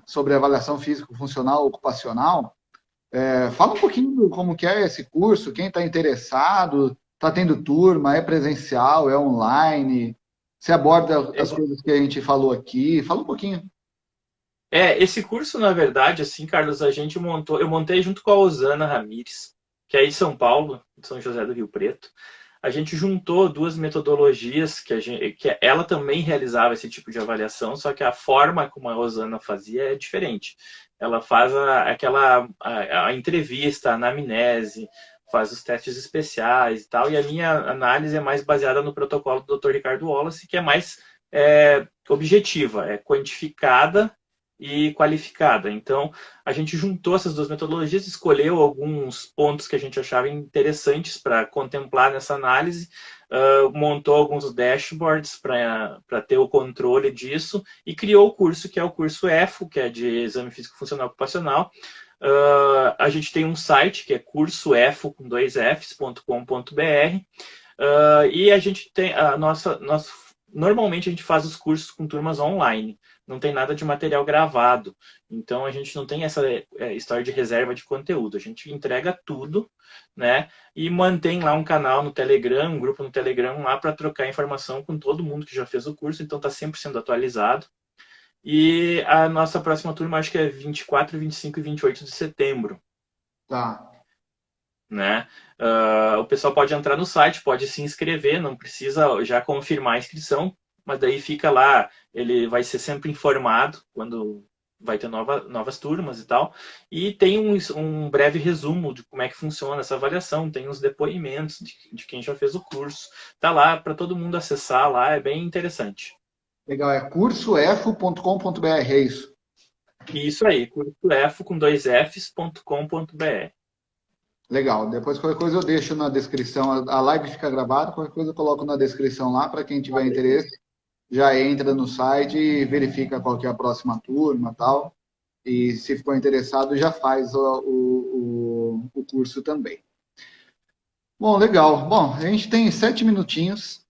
[SPEAKER 1] sobre avaliação físico-funcional ocupacional. Fala um pouquinho como que é esse curso, quem está interessado, está tendo turma, é presencial, é online, você aborda as coisas que a gente falou aqui, fala um pouquinho.
[SPEAKER 3] Esse curso, na verdade, assim, Carlos, eu montei junto com a Osana Ramires, que é em São Paulo, de São José do Rio Preto. A gente juntou duas metodologias que ela também realizava esse tipo de avaliação, só que a forma como a Osana fazia é diferente. Ela faz a entrevista, a anamnese, faz os testes especiais e tal, e a minha análise é mais baseada no protocolo do Dr. Ricardo Wallace, que é mais objetiva, é quantificada e qualificada. Então, a gente juntou essas duas metodologias, escolheu alguns pontos que a gente achava interessantes para contemplar nessa análise, montou alguns dashboards para ter o controle disso e criou o curso, que é o curso EFO, que é de Exame Físico Funcional Ocupacional. A gente tem um site que é cursoefo, com dois Fs.com.br, e a gente tem normalmente a gente faz os cursos com turmas online, não tem nada de material gravado, então a gente não tem essa história de reserva de conteúdo, a gente entrega tudo, né, e mantém lá um canal no Telegram, um grupo no Telegram lá para trocar informação com todo mundo que já fez o curso, então está sempre sendo atualizado. E a nossa próxima turma acho que é 24, 25 e 28 de setembro,
[SPEAKER 1] Tá.
[SPEAKER 3] né? O pessoal pode entrar no site, pode se inscrever, não precisa já confirmar a inscrição, mas daí fica lá, ele vai ser sempre informado quando vai ter novas turmas e tal. E tem um breve resumo de como é que funciona essa avaliação, tem os depoimentos de quem já fez o curso. Tá lá para todo mundo acessar lá, é bem interessante.
[SPEAKER 1] Legal, é cursoefo.com.br, é isso.
[SPEAKER 3] E isso aí, cursoefo com dois Fs.com.br.
[SPEAKER 1] Legal, depois qualquer coisa eu deixo na descrição, a live fica gravada, qualquer coisa eu coloco na descrição lá para quem tiver interesse, já entra no site e verifica qual que é a próxima turma e tal, e se ficou interessado já faz o curso também. Bom, legal. Bom, a gente tem 7 minutinhos.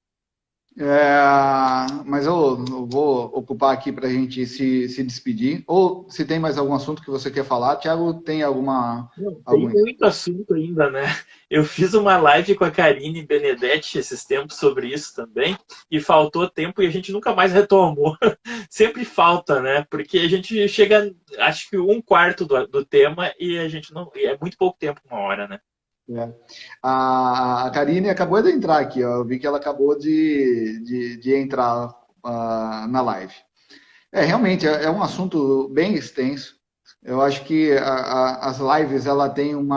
[SPEAKER 1] Mas eu vou ocupar aqui para a gente se despedir. Ou se tem mais algum assunto que você quer falar, Thiago, tem
[SPEAKER 3] Tem
[SPEAKER 1] algum...
[SPEAKER 3] muito assunto ainda, né? Eu fiz uma live com a Karine Benedetti esses tempos sobre isso também, e faltou tempo e a gente nunca mais retomou. Sempre falta, né? Porque a gente chega, acho que um quarto do tema e a gente não. E é muito pouco tempo, uma hora, né?
[SPEAKER 1] É. A Karine acabou de entrar aqui, ó. Eu vi que ela acabou de entrar na live. Realmente, é um assunto bem extenso. Eu acho que as lives ela tem um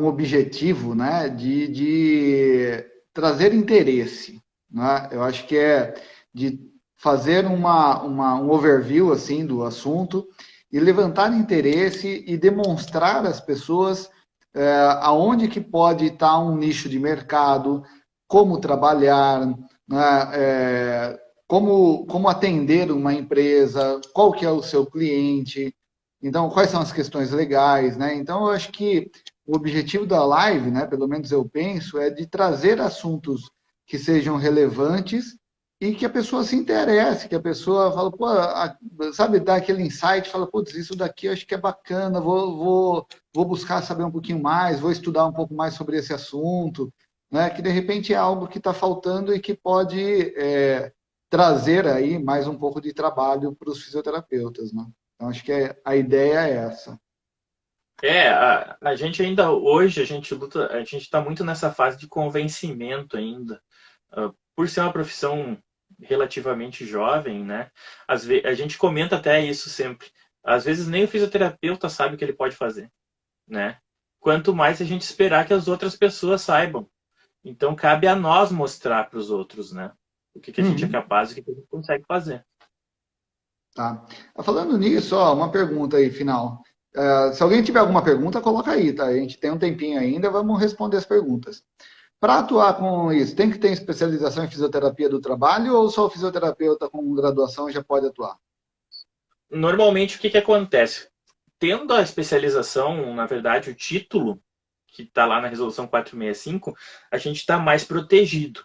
[SPEAKER 1] objetivo, né, de trazer interesse, né? Eu acho que é de fazer um overview assim do assunto e levantar interesse e demonstrar às pessoas aonde que pode estar um nicho de mercado, como trabalhar, né, como atender uma empresa, qual que é o seu cliente, então quais são as questões legais, né? Então eu acho que o objetivo da live, né, pelo menos eu penso, é de trazer assuntos que sejam relevantes e que a pessoa se interesse, que a pessoa fala, pô, sabe, dá aquele insight, fala, putz, isso daqui eu acho que é bacana, vou buscar saber um pouquinho mais, vou estudar um pouco mais sobre esse assunto, né, que de repente é algo que está faltando e que pode trazer aí mais um pouco de trabalho para os fisioterapeutas, né? Então acho que a ideia é essa.
[SPEAKER 3] A gente ainda hoje, a gente está muito nessa fase de convencimento ainda. Por ser uma profissão relativamente jovem, né? A gente comenta até isso sempre. Às vezes nem o fisioterapeuta sabe o que ele pode fazer, né? Quanto mais a gente esperar que as outras pessoas saibam. Então cabe a nós mostrar para os outros, né? o que a gente é capaz, o que a gente consegue fazer.
[SPEAKER 1] Tá. Falando nisso, ó, uma pergunta aí, final. Se alguém tiver alguma pergunta, coloca aí, tá? A gente tem um tempinho ainda, vamos responder as perguntas. Para atuar com isso, tem que ter especialização em fisioterapia do trabalho ou só o fisioterapeuta com graduação já pode atuar?
[SPEAKER 3] Normalmente, o que acontece? Tendo a especialização, na verdade, o título, que está lá na Resolução 465, a gente está mais protegido.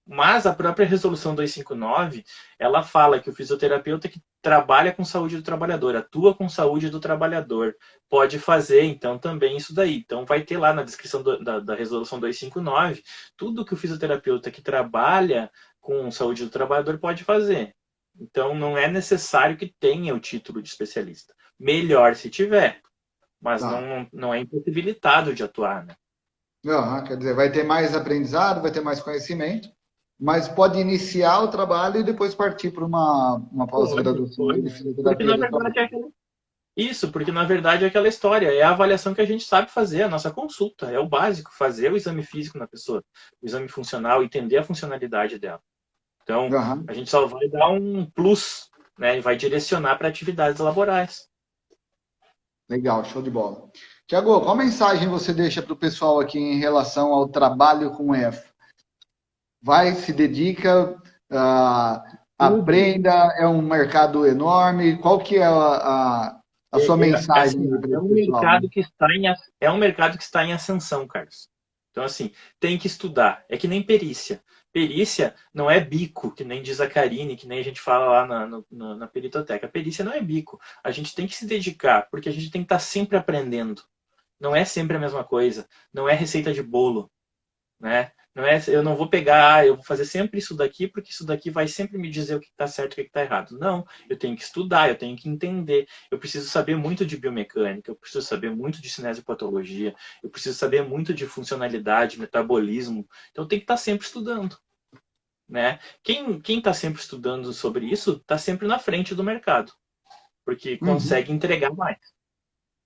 [SPEAKER 3] Mas a própria Resolução 259, ela fala que o fisioterapeuta que trabalha com saúde do trabalhador, atua com saúde do trabalhador, pode fazer, então, também isso daí. Então, vai ter lá na descrição da Resolução 259, tudo que o fisioterapeuta que trabalha com saúde do trabalhador pode fazer. Então, não é necessário que tenha o título de especialista. Melhor se tiver, mas
[SPEAKER 1] Tá.
[SPEAKER 3] não é impossibilitado de atuar, né?
[SPEAKER 1] Quer dizer, vai ter mais aprendizado, vai ter mais conhecimento, mas pode iniciar o trabalho e depois partir para uma pós-graduação aí de
[SPEAKER 3] Porque,
[SPEAKER 1] fisioterapia
[SPEAKER 3] na
[SPEAKER 1] do trabalho.
[SPEAKER 3] verdade, isso, porque na verdade é aquela história, é a avaliação que a gente sabe fazer, a nossa consulta, é o básico, fazer o exame físico na pessoa, o exame funcional, entender a funcionalidade dela. Então,
[SPEAKER 1] Aham.
[SPEAKER 3] a gente só vai dar um plus, né, e vai direcionar para atividades laborais.
[SPEAKER 1] Legal, show de bola. Tiago, qual mensagem você deixa para o pessoal aqui em relação ao trabalho com EFA? Vai, se dedica, aprenda, é um mercado enorme. Qual que é a sua
[SPEAKER 3] Assim,
[SPEAKER 1] mensagem para
[SPEAKER 3] é
[SPEAKER 1] esse
[SPEAKER 3] um
[SPEAKER 1] pessoal?
[SPEAKER 3] mercado que está é um mercado que está em ascensão, Carlos. Então, assim, tem que estudar. É que nem perícia. Perícia não é bico, que nem diz a Karine, que nem a gente fala lá na peritoteca. Perícia não é bico. A gente tem que se dedicar, porque a gente tem que estar sempre aprendendo. Não é sempre a mesma coisa. Não é receita de bolo, né? Não é, eu não vou pegar, eu vou fazer sempre isso daqui, porque isso daqui vai sempre me dizer o que está certo e o que está errado. Não, eu tenho que estudar, eu tenho que entender. Eu preciso saber muito de biomecânica, eu preciso saber muito de cinesiopatologia, eu preciso saber muito de funcionalidade, metabolismo. Então, tem que estar sempre estudando, né? Quem está sempre estudando sobre isso está sempre na frente do mercado, porque
[SPEAKER 1] Uhum.
[SPEAKER 3] consegue entregar mais.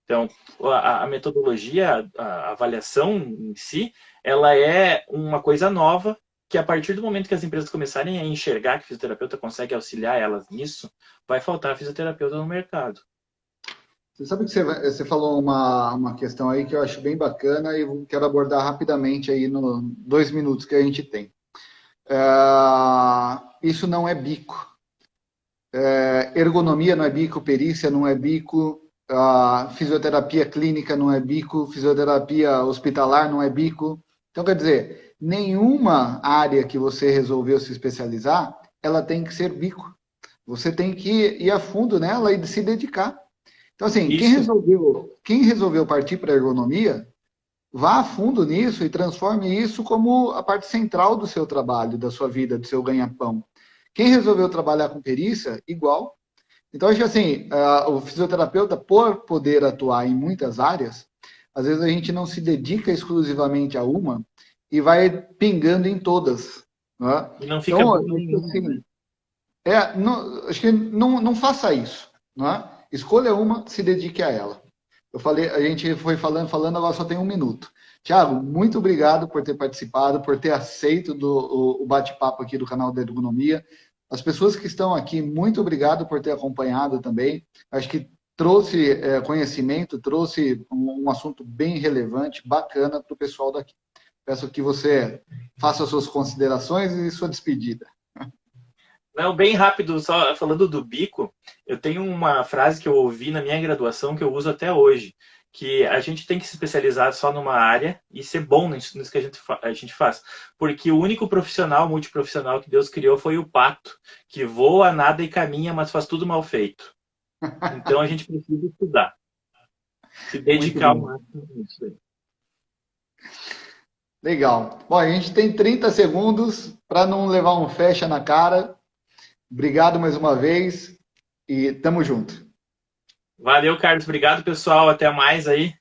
[SPEAKER 3] Então, a metodologia, a avaliação em si, ela é uma coisa nova que a partir do momento que as empresas começarem a enxergar que o fisioterapeuta consegue auxiliar elas nisso, vai faltar fisioterapeuta no mercado.
[SPEAKER 1] Você sabe que você falou uma questão aí que eu acho bem bacana e eu quero abordar rapidamente aí no 2 minutos que a gente tem. Isso não é bico. Ergonomia não é bico, perícia não é bico, fisioterapia clínica não é bico, fisioterapia hospitalar não é bico. Então, quer dizer, nenhuma área que você resolveu se especializar, ela tem que ser bico. Você tem que ir a fundo nela e se dedicar. Então, assim,
[SPEAKER 3] Isso,
[SPEAKER 1] quem resolveu partir para a ergonomia, vá a fundo nisso e transforme isso como a parte central do seu trabalho, da sua vida, do seu ganha-pão. Quem resolveu trabalhar com perícia, igual. Então, acho que assim, o fisioterapeuta, por poder atuar em muitas áreas, às vezes a gente não se dedica exclusivamente a uma e vai pingando em todas. Né?
[SPEAKER 3] e não fica
[SPEAKER 1] Então,
[SPEAKER 3] bom
[SPEAKER 1] acho que
[SPEAKER 3] nenhum, né?
[SPEAKER 1] assim, acho que não faça isso. Né? Escolha uma, se dedique a ela. Eu falei, a gente foi falando, agora só tem 1 minuto. Tiago, muito obrigado por ter participado, por ter aceito o bate-papo aqui do canal da Ergonomia. As pessoas que estão aqui, muito obrigado por ter acompanhado também. Acho que trouxe conhecimento, trouxe um assunto bem relevante, bacana para o pessoal daqui. Peço que você faça suas considerações e sua despedida.
[SPEAKER 3] Não, bem rápido, só falando do bico, eu tenho uma frase que eu ouvi na minha graduação que eu uso até hoje, que a gente tem que se especializar só numa área e ser bom nisso que a gente faz. Porque o único profissional, multiprofissional que Deus criou foi o pato, que voa, nada e caminha, mas faz tudo mal feito. Então a gente precisa estudar, se
[SPEAKER 1] Muito
[SPEAKER 3] dedicar ao
[SPEAKER 1] bom.
[SPEAKER 3] máximo nisso.
[SPEAKER 1] Legal. Bom, a gente tem 30 segundos para não levar um fecha na cara. Obrigado mais uma vez e tamo junto.
[SPEAKER 3] Valeu, Carlos. Obrigado, pessoal. Até mais aí.